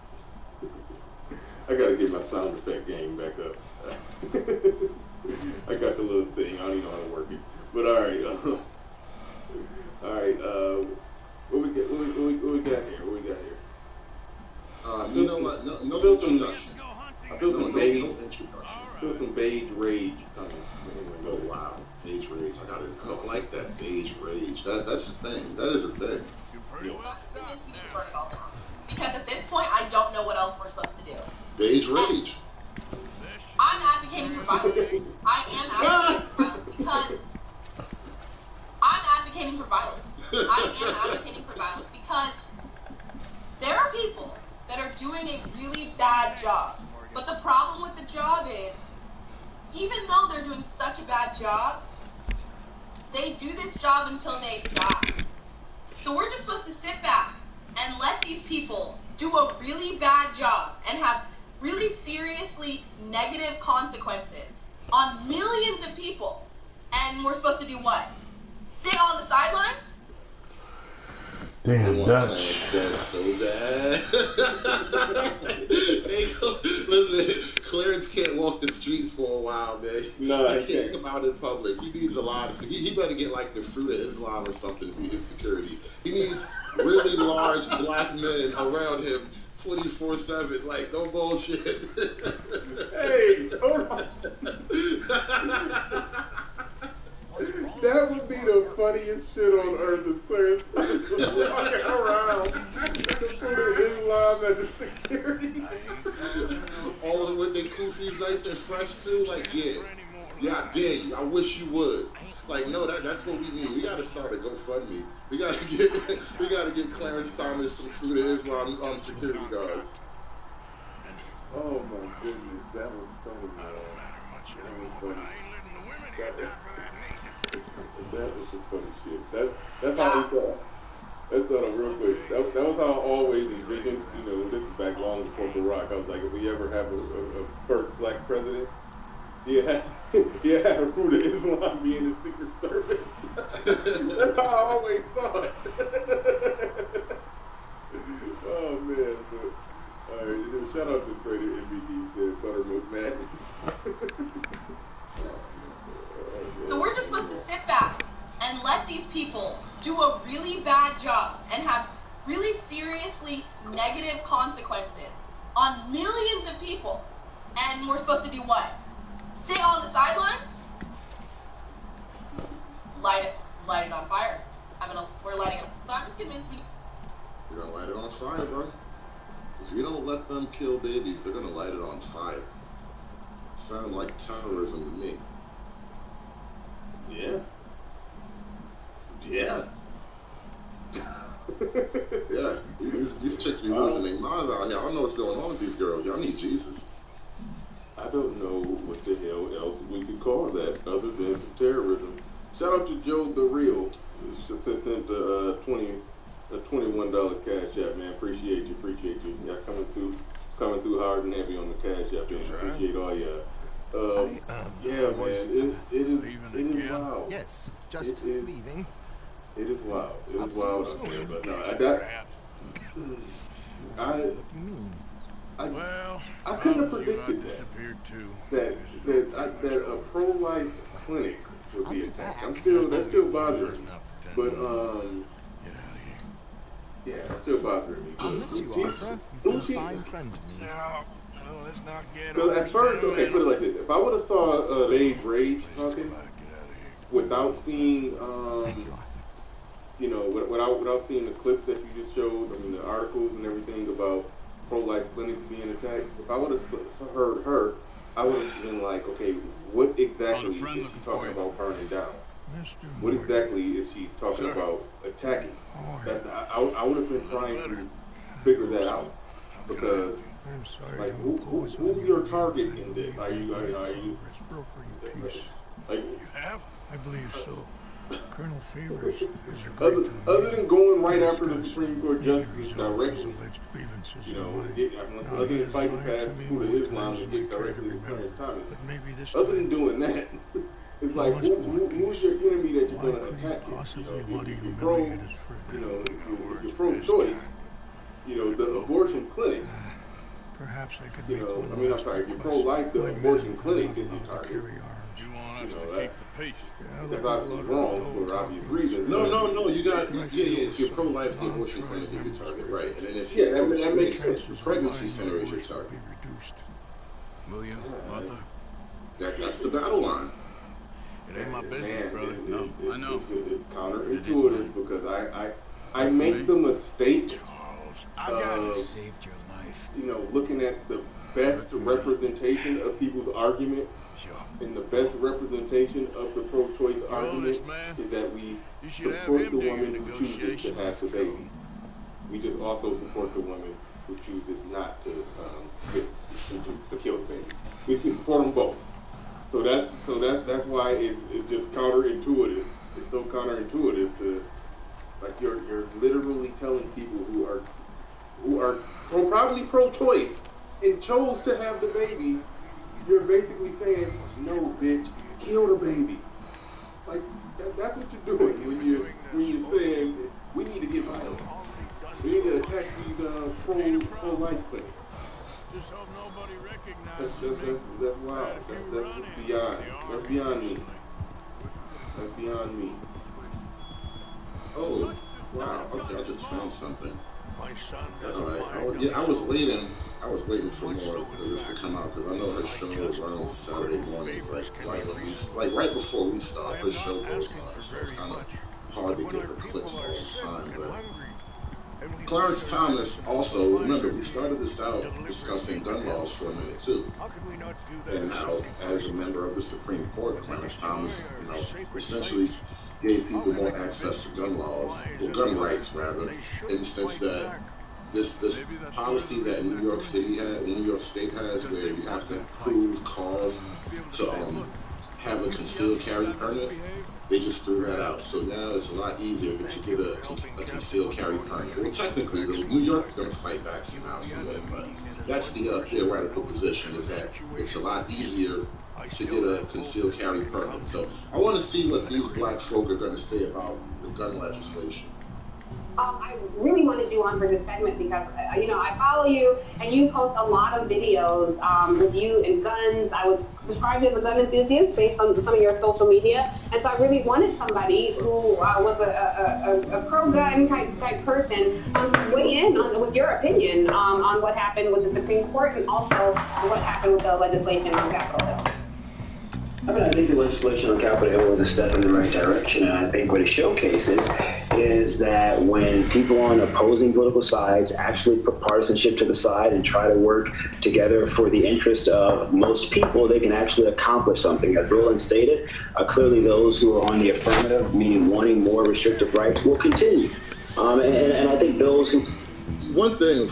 I gotta get my sound effect game back up. I got the little thing. I don't even know how to work it. But all right, all right. What we got? What we got here? What we got here? You know what? No Feel some- introduction. I feel some No beige. introduction. Feel some beige rage coming. Oh wow, beige rage. I don't like that beige rage. That's a thing. That is a thing. Because at this point, I don't know what else we're supposed to do. Beige rage. I'm advocating for violence. I am advocating for violence because I'm advocating for violence. I am advocating for violence because there are people that are doing a really bad job. But the problem with the job is, even though they're doing such a bad job, they do this job until they die. So we're just supposed to sit back and let these people do a really bad job and have really seriously negative consequences on millions of people. And we're supposed to do what? Sit on the sidelines? Damn Dutch. That's so bad. Listen, Clarence can't walk the streets for a while, man. No, I he can't can't. come out in public. He needs a lot of. He better get like the Fruit of Islam or something to be his security. He needs really large black men around him 24/7. Like no bullshit. Hey, hold on. That would be the funniest shit on earth if Clarence was walking around the Fruit of Islam as a security. All of it with their kufis nice and fresh too. Like yeah, I dare you. I wish you would. Like no, that's what we need. We gotta start a GoFundMe. We gotta get Clarence Thomas some Fruit of Islam security guards. Oh my goodness, that was funny, man. That was funny. That was some funny shit. That's how we thought. Let's start on real quick. That was how I always envisioned, you know, this is back long before Barack. I was like, if we ever have a first black president, yeah, Fruit of Islam being the Secret Service. That's how I always saw it. Oh man, but all right, shout out to Trader MBD said Buttermilk Madness. So we're just supposed to sit back and let these people do a really bad job and have really seriously negative consequences on millions of people. And we're supposed to do what? Sit on the sidelines? Light it on fire. We're lighting it. So I'm just convinced we. You're gonna light it on fire, bro. If you don't let them kill babies, they're gonna light it on fire. Sound like terrorism to me. Yeah. Yeah. Yeah. These chicks be losing their minds out here. I don't know what's going on with these girls. Y'all need Jesus. I don't know what the hell else we could call that other than some terrorism. Shout out to Joe the Real. She sent a $21 cash app, man. Appreciate you. Y'all coming through hard and heavy on the cash app, man. Appreciate all y'all. Yeah, man. It is wild. Yes, just leaving. It is wild. It is wild out there, but no, I couldn't have predicted that a pro-life clinic would be attacked. That's still bothering me. But yeah, that's still bothering me. I'll miss you, Arthur. You've been a fine friend to me. No, let's not get So at first, okay, put it like this: if I would have saw Age Rage talking without seeing, you know, without seeing the clips that you just showed, I mean the articles and everything about pro-life clinics being attacked, if I would have heard her, I would have been like, okay, what exactly is she talking about burning down? What exactly is she talking about attacking? I would have been trying to figure that out, because like who's your target in this? Are you I believe so. Colonel Favors is other than going right after the Supreme Court justice directly, you know, other than fighting past Food of Islam to get directly to Clarence Thomas, other than doing that, it's like who's your enemy that you're going to attack? You're pro-choice. You know, the abortion clinic. Perhaps I could. You know, I mean, I'm sorry. If you're pro-life, the abortion clinic is your target. That's obviously wrong for obvious reasons. No. You got it's your pro-life, the abortion clinic is your target, right? And then if that makes sense. The pregnancy center is your target. William, Arthur. That's the battle line. It ain't my business, brother. No, I know. It's counterintuitive because I make the mistake of saved your life. You know, looking at the best representation of people's argument. And the best representation of the pro-choice argument is that we support the woman who chooses to have the baby. We just also support the woman who chooses not to kill the baby. We support them both. So that's why it's just counterintuitive. It's so counterintuitive to, like, you're literally telling people who are probably pro-choice and chose to have the baby. You're basically saying, no, bitch, kill the baby. Like, that's what you're doing when you're saying, we need to get violent. We need to attack these pro-life clinics. Just hope nobody recognizes me. That's wild. That's beyond me. That's beyond me. Oh, wow. Okay, I just found something. My son All right. I was waiting for more of this to come out because I know her show runs Saturday mornings, right before we start. Her show goes on, so it's kind of hard to get her clips all the time. But Clarence Thomas also, remember, we started this out discussing gun laws for a minute too, and how, as a member of the Supreme Court, Clarence Thomas, essentially gave people more access to gun laws, or gun rights rather, in the sense that this policy that New York State has, where you have to prove cause to have a concealed carry permit, they just threw that out. So now it's a lot easier to get a concealed carry permit. Well, technically, New York is going to fight back somehow, but that's the theoretical position, is that it's a lot easier to get a concealed carry permit. So I want to see what these black folk are going to say about the gun legislation. I really wanted you on for this segment because, I follow you and you post a lot of videos with you and guns. I would describe you as a gun enthusiast based on some of your social media. And so I really wanted somebody who was a pro-gun type person to weigh in with your opinion on what happened with the Supreme Court and also what happened with the legislation on Capitol Hill. I mean, I think the legislation on Capitol Hill was a step in the right direction, and I think what it showcases is that when people on opposing political sides actually put partisanship to the side and try to work together for the interest of most people, they can actually accomplish something. As Roland stated, clearly those who are on the affirmative, meaning wanting more restrictive rights, will continue. And I think those who... One thing,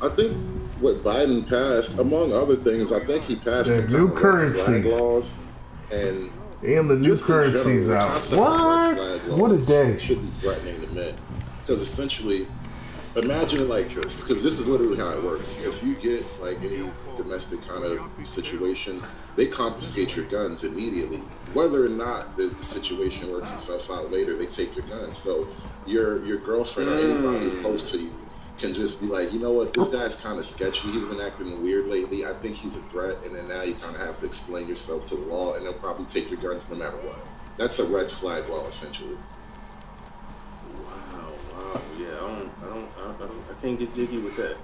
I think what Biden passed, among other things, I think he passed the new currency flag laws. And the new currency's out. What is that? Shouldn't be threatening to men. Because essentially, imagine it like this, because this is literally how it works. If you get like any domestic kind of situation, they confiscate your guns immediately. Whether or not the situation works itself out later, they take your guns. So your girlfriend or anybody close to you can just be like, you know what, this guy's kind of sketchy. He's been acting weird lately. I think he's a threat. And then now you kind of have to explain yourself to the law, and they'll probably take your guns no matter what. That's a red flag law, essentially. Wow. Yeah, I can't get jiggy with that.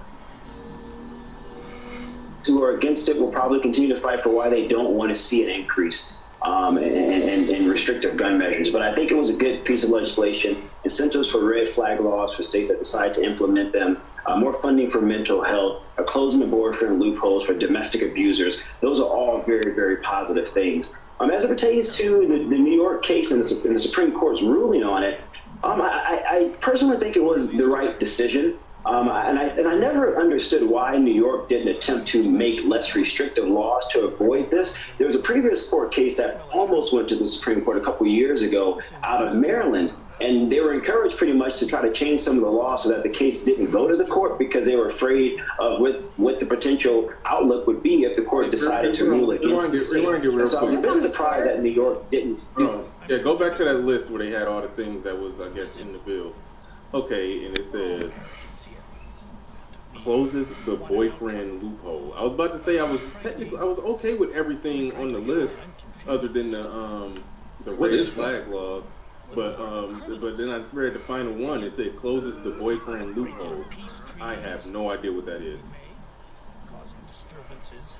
Who are against it will probably continue to fight for why they don't want to see an increase in restrictive gun measures. But I think it was a good piece of legislation. Incentives for red flag laws for states that decide to implement them, more funding for mental health, closing abortion loopholes for domestic abusers. Those are all very, very positive things. As it pertains to the New York case and the Supreme Court's ruling on it, I personally think it was the right decision. And I never understood why New York didn't attempt to make less restrictive laws to avoid this. There was a previous court case that almost went to the Supreme Court a couple years ago out of Maryland, and they were encouraged pretty much to try to change some of the laws so that the case didn't go to the court because they were afraid of what the potential outlook would be if the court decided to rule against the state. So I was a bit surprised that New York didn't do Yeah, go back to that list where they had all the things that was, I guess, in the bill. Okay, and it says... closes the boyfriend loophole. I was about to say I was okay with everything on the list other than the red flag laws, but then I read the final one. It said closes the boyfriend loophole. I have no idea what that is.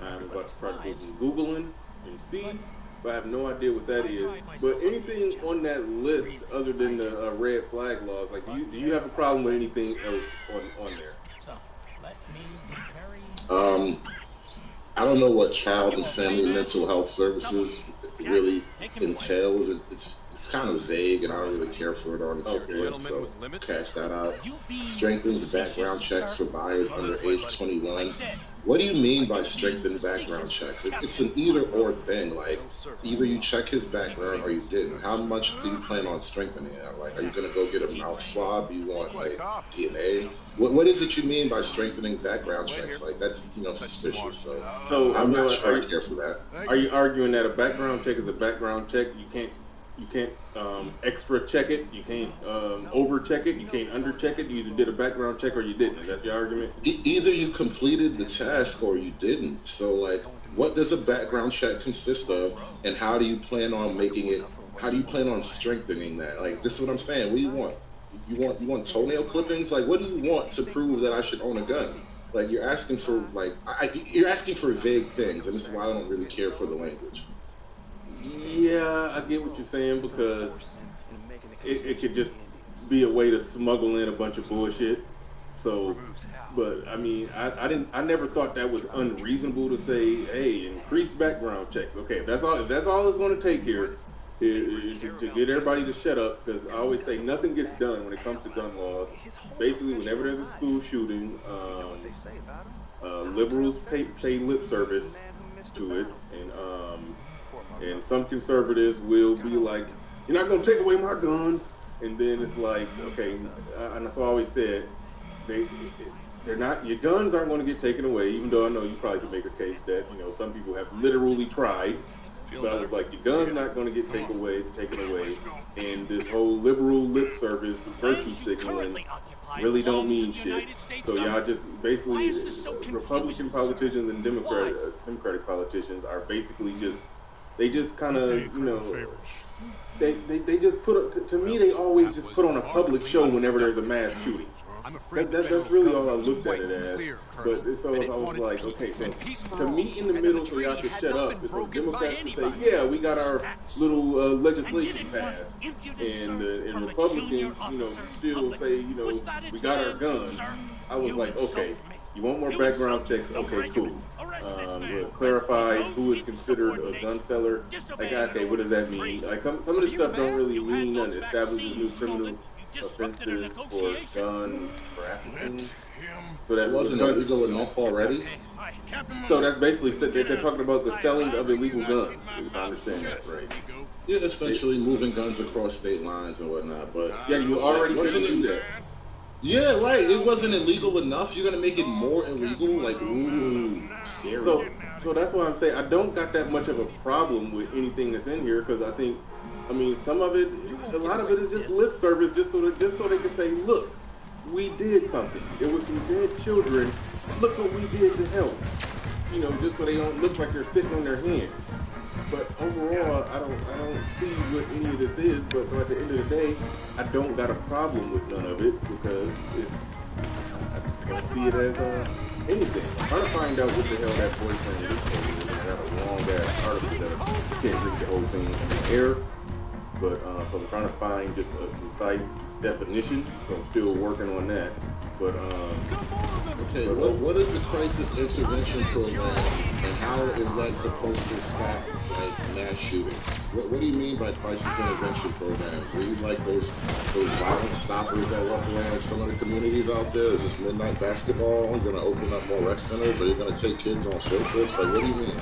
I'm about to try to do some Googling and see, but I have no idea what that is. But anything on that list other than the red flag laws, like do you have a problem with anything else on there? I don't know what child and family mental health services really entails. It's kind of vague, and I don't really care for it on its report, so cast that out. Strengthens background checks for buyers under age 21. What do you mean by strengthened background checks? It's an either-or thing. Like, either you check his background or you didn't. How much do you plan on strengthening it? Like, are you going to go get a mouth swab? Do you want, like, DNA? What is it you mean by strengthening background checks? Like, that's, suspicious. So I'm not sure I care for that. Are you arguing that a background check is a background check? You can't extra check it. You can't over check it. You can't under check it. You either did a background check or you didn't. Is that your argument? Either you completed the task or you didn't. So, like, what does a background check consist of, and how do you plan on making it? How do you plan on strengthening that? Like, this is what I'm saying. What do you want? You want toenail clippings? Like, what do you want to prove that I should own a gun? Like, you're asking for you're asking for vague things, and this is why I don't really care for the language. Yeah, I get what you're saying, because it could just be a way to smuggle in a bunch of bullshit. So, but I mean, I never thought that was unreasonable to say, hey, increase background checks. Okay, if that's all it's going to take here to get everybody to shut up, because I always say nothing gets done when it comes to gun laws. Basically, whenever there's a school shooting, liberals pay lip service to it, and some conservatives will be like, you're not going to take away my guns. And then it's like, okay, and that's what I always said, they're not, your guns aren't going to get taken away, even though I know you probably could make a case that, some people have literally tried. But I was like, your gun's not going to get taken away, and this whole liberal lip service virtue signaling really don't mean shit. So y'all just basically, Republican politicians and Democratic politicians are basically they just kind of, they just put up, to me, they always just put on a public show whenever there's a mass shooting. That's really all I looked at it as. But so I was like, okay, so to meet in the middle so y'all can shut up. So Democrats can say, yeah, we got our little legislation passed, and Republicans, still say, we got our guns. I was like, okay, you want more background checks? Okay, cool. Clarify who is considered a gun seller. Like, okay, what does that mean? Like, some of this stuff don't really mean nothing. Establishes new criminal offenses for gun trafficking. So that wasn't illegal enough already. So that's basically they're talking about the selling of illegal guns. If I understand that right. Yeah, essentially moving guns across state lines and whatnot. But yeah, you already couldn't do that. Yeah, right. It wasn't illegal enough. You're gonna make it more illegal? Like, ooh, scary. So that's why I'm saying I don't got that much of a problem with anything that's in here because I mean, some of it, a lot of it is just lip service, just so they can say, look, we did something. There was some dead children. Look what we did to help. Just so they don't look like they're sitting on their hands. But overall, I don't see what any of this is. But so at the end of the day, I don't got a problem with none of it because I don't see it as anything. I'm trying to find out what the hell that boyfriend is. I got a long ass article that I can't read the whole thing on the air. But so I'm trying to find just a concise definition. So I'm still working on that. But okay, what is the crisis intervention program, and how is that supposed to stop like mass shootings? What do you mean by crisis intervention programs? Are these like those violent stoppers that walk around in some of the communities out there? Is this midnight basketball? Are you going to open up more rec centers? Are you going to take kids on field trips? Like, what do you mean?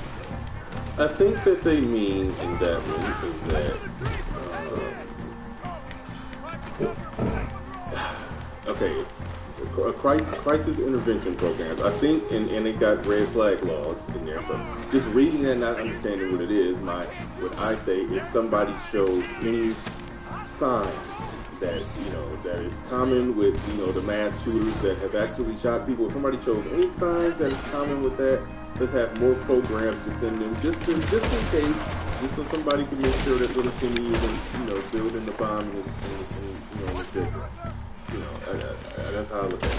I think that they mean in that way is that okay, crisis intervention programs. I think, and it got red flag laws in there. So just reading that, and not understanding what it is, what I say, if somebody shows any sign that that is common with the mass shooters that have actually shot people, if somebody shows any signs that is common with that, let's have more programs to send them just in case, just so somebody can make sure that little Timmy isn't building the bomb in the that's how I look at it.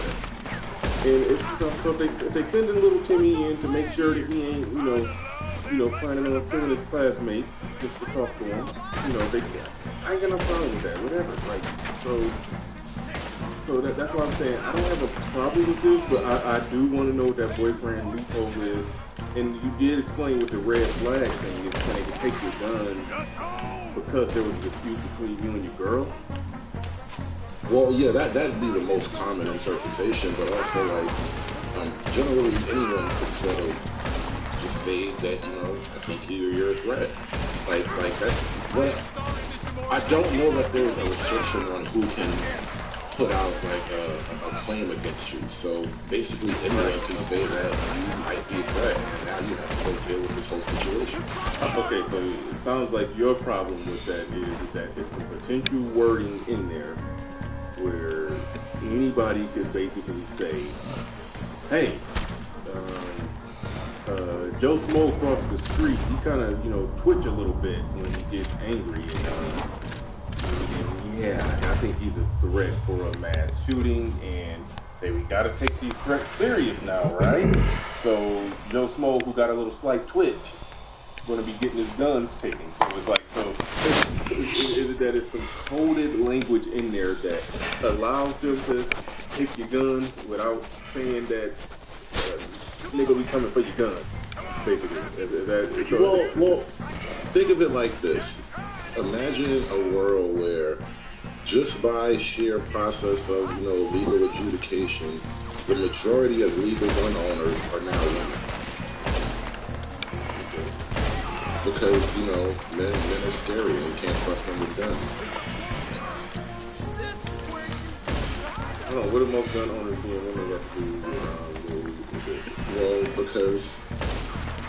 And if they send in little Timmy in to make sure that he ain't planning on killing his classmates just to talk to him, I ain't got no problem with that. Whatever, like so that's why I'm saying I don't have a problem with this, but I do want to know what that boyfriend loophole is. And you did explain with the red flag thing, if they can take your gun because there was a dispute between you and your girl. Well, yeah, that'd be the most common interpretation, but also like generally anyone could sort of just say that I think you're a threat. Like that's what I don't know that there's a restriction on who can put out like a claim against you. So basically anyone can say that you might be a threat, and now you have to go deal with this whole situation. Okay, so it sounds like your problem with that is that it's some potential wording in there where anybody could basically say, hey, Joe Smo across the street, he kind of, twitch a little bit when he gets angry. And yeah, I think he's a threat for a mass shooting, and hey, we got to take these threats serious now, right? So Joe Smo, who got a little slight twitch, going to be getting his guns taken. So it's like, that is some coded language in there that allows them to take your guns without saying that nigga, we coming for your guns. Basically, well, think of it like this. Imagine a world where just by sheer process of legal adjudication, the majority of legal gun owners are now women. Because, men are scary and you can't trust them with guns. I don't know, what do most gun owners being women have to do Well, because...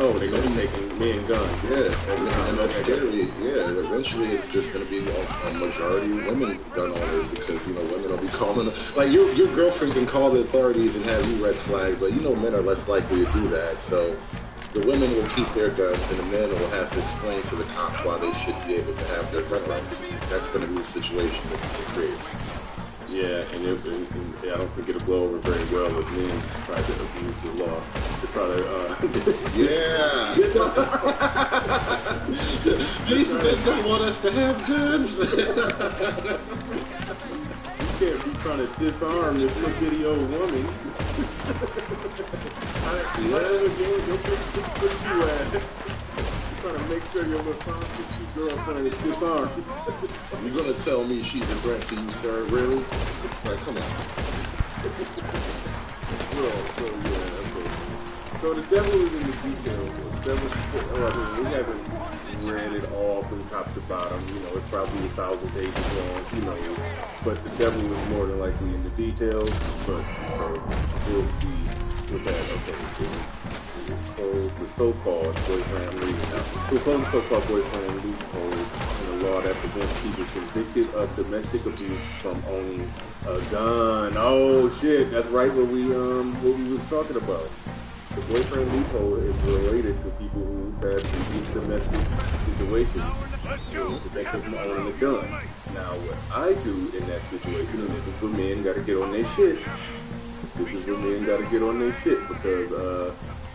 Oh, they're going to be taking men guns. Yeah, and they're scary. Yeah, and eventually it's just going to be a majority women gun owners because, women will be calling them. Like, your girlfriend can call the authorities and have you red flags, but men are less likely to do that, so... the women will keep their guns, and the men will have to explain to the cops why they should be able to have their gun rights. That's going to be the situation that it creates. Yeah, and I don't think it'll blow over very well if men try to abuse the law. To try to, yeah. These men don't want us to have guns. You can't be trying to disarm this little bitty old woman. Trying to make sure your little prostitute girl trying to disarm. You're gonna tell me she's a threat to you, sir? Really? Like, come on. So the devil is in the details. We haven't read it all from top to bottom. You know, it's probably 1,000 pages long. You know, but the devil is more than likely in the details. But so we'll see with that. Okay. So the so-called boyfriend, I'm reading now. The so-called boyfriend loophole in the law that prevents people convicted of domestic abuse from owning a gun. Oh shit, that's right what we was talking about. The boyfriend loophole is related to people who have these domestic situations to prevent them from owning a gun. Now what I do in that situation, and this is where men gotta get on their shit. Because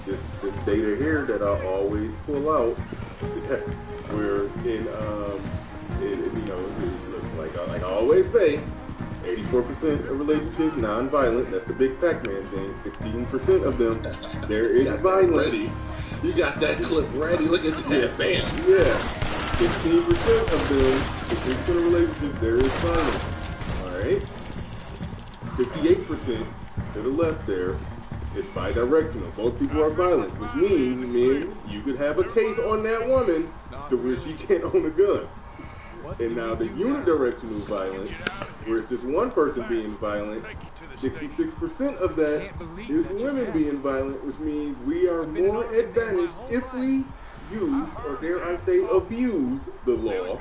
this data here that I always pull out, where like I always say, 84% of relationships non-violent. That's the big Pac-Man thing. 16% of them, there is violence. Ready. You got that clip ready. Look at that. Bam. Yeah. 16% of them, 16% of relationships, there is violence. All right. 58% to the left there. It's bi-directional. Both people are violent, which means, men, you could have a case on that woman to where she can't own a gun. And now the unidirectional violence, where it's just one person being violent, 66% of that is women being violent, which means we are more advantaged if we use, or dare I say, abuse the law.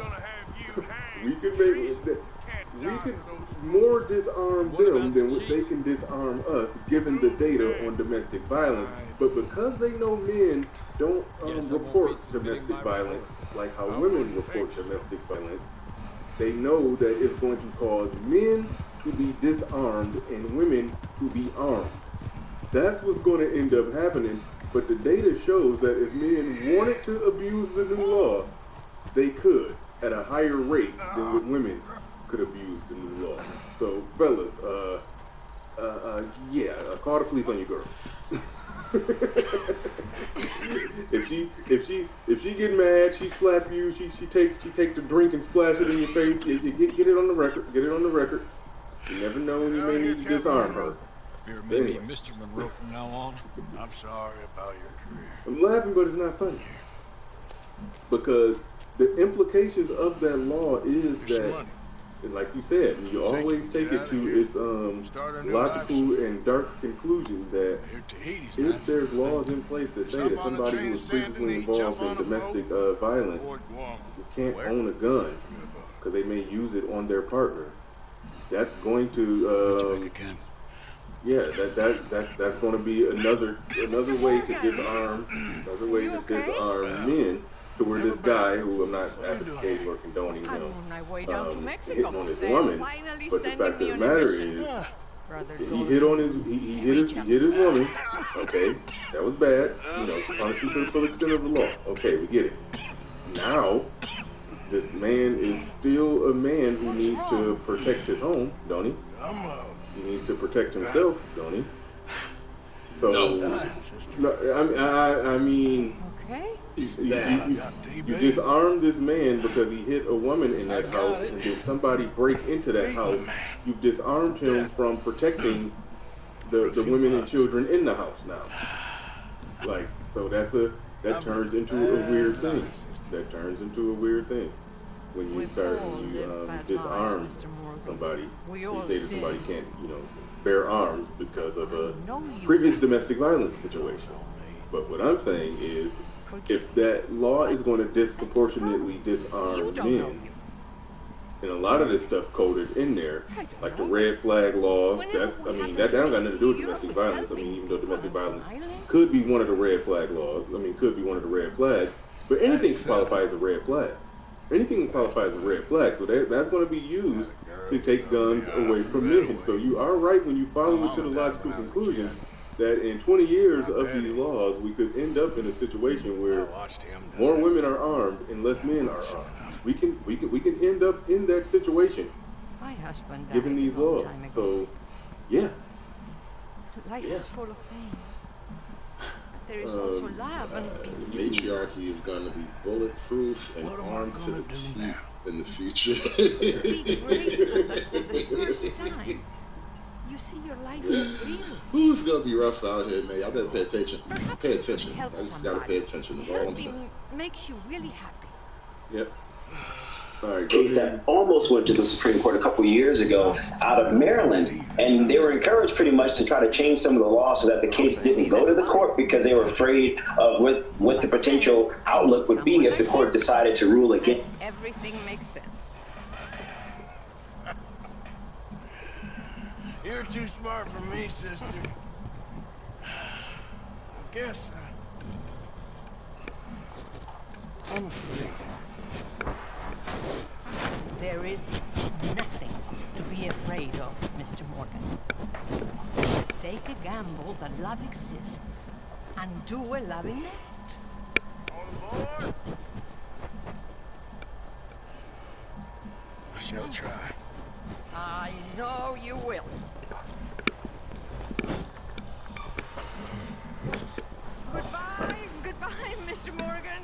We could more disarm them than what they can disarm us, given the data on domestic violence. But because they know men don't report domestic violence like how women report domestic violence, they know that it's going to cause men to be disarmed and women to be armed. That's what's going to end up happening. But the data shows that if men wanted to abuse the new law, they could at a higher rate than what women could abuse the new law. So, fellas, call the police on your girl. if she get mad, she slap you, she take the drink and splash it in your face. Get it on the record. Get it on the record. You never know when you may need to disarm her. You're maybe Mr. Monroe from now on. I'm sorry about your career. I'm laughing, but it's not funny. Because the implications of that law is that, like you said, you always take it to its logical and dark conclusion that if there's laws in place that say that somebody who is previously involved in domestic violence can't own a gun because they may use it on their partner, that's going to that's going to be another way to disarm men. To where this guy, who I'm not advocating or condoning, hitting on his woman, but the fact of the matter is, he hit his woman. Okay, that was bad. You know, punishment to the full extent of the law. Okay, we get it. Now, this man is still a man who needs to protect his home, don't he? He needs to protect himself, don't he? So, I mean. You disarm this man because he hit a woman in that house, and if somebody break into that house, you've disarmed him from protecting the women and children in the house now. Like, so that turns into a weird thing. That turns into a weird thing when you disarm somebody. You say that somebody can't, bear arms because of a previous domestic violence situation. But what I'm saying is, if that law is going to disproportionately disarm men, And a lot of this stuff coded in there, like the red flag laws. That don't got nothing to do with domestic violence. I mean, even though domestic violence could be one of the red flag laws. I mean, could be one of the red flags. But anything qualifies as a red flag. Anything qualifies as a red flag. So that's going to be used to take guns away from men. So you are right when you follow it to the logical conclusion that in 20 years of these laws, we could end up in a situation where more women are armed and less men are armed. We can end up in that situation My husband given these laws. So, yeah. Life is full of pain. But there is also love and beauty. Matriarchy is going to be bulletproof and armed to the teeth in the future. Be grateful that for the first time you see your life is real. Who's going to be rough out here, man? Y'all better pay attention. Perhaps Pay attention. I help just got to pay attention. That's all I'm saying. Helping makes you really happy. Yep. All right, Case that almost went to the Supreme Court a couple years ago out of Maryland, and they were encouraged pretty much to try to change some of the laws so that the case didn't go to the court because they were afraid of what the potential outlook would be if the court decided to rule against. Everything makes sense. You're too smart for me, sister. I guess I'm afraid. There is nothing to be afraid of, Mr. Morgan. Take a gamble that love exists and do a loving act. On board. I shall try. I know you will. Goodbye, goodbye, Mr. Morgan.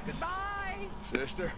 Goodbye. Sister.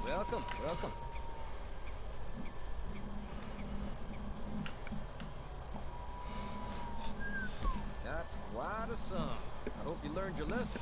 Welcome, welcome. That's quite a song. I hope you learned your lesson.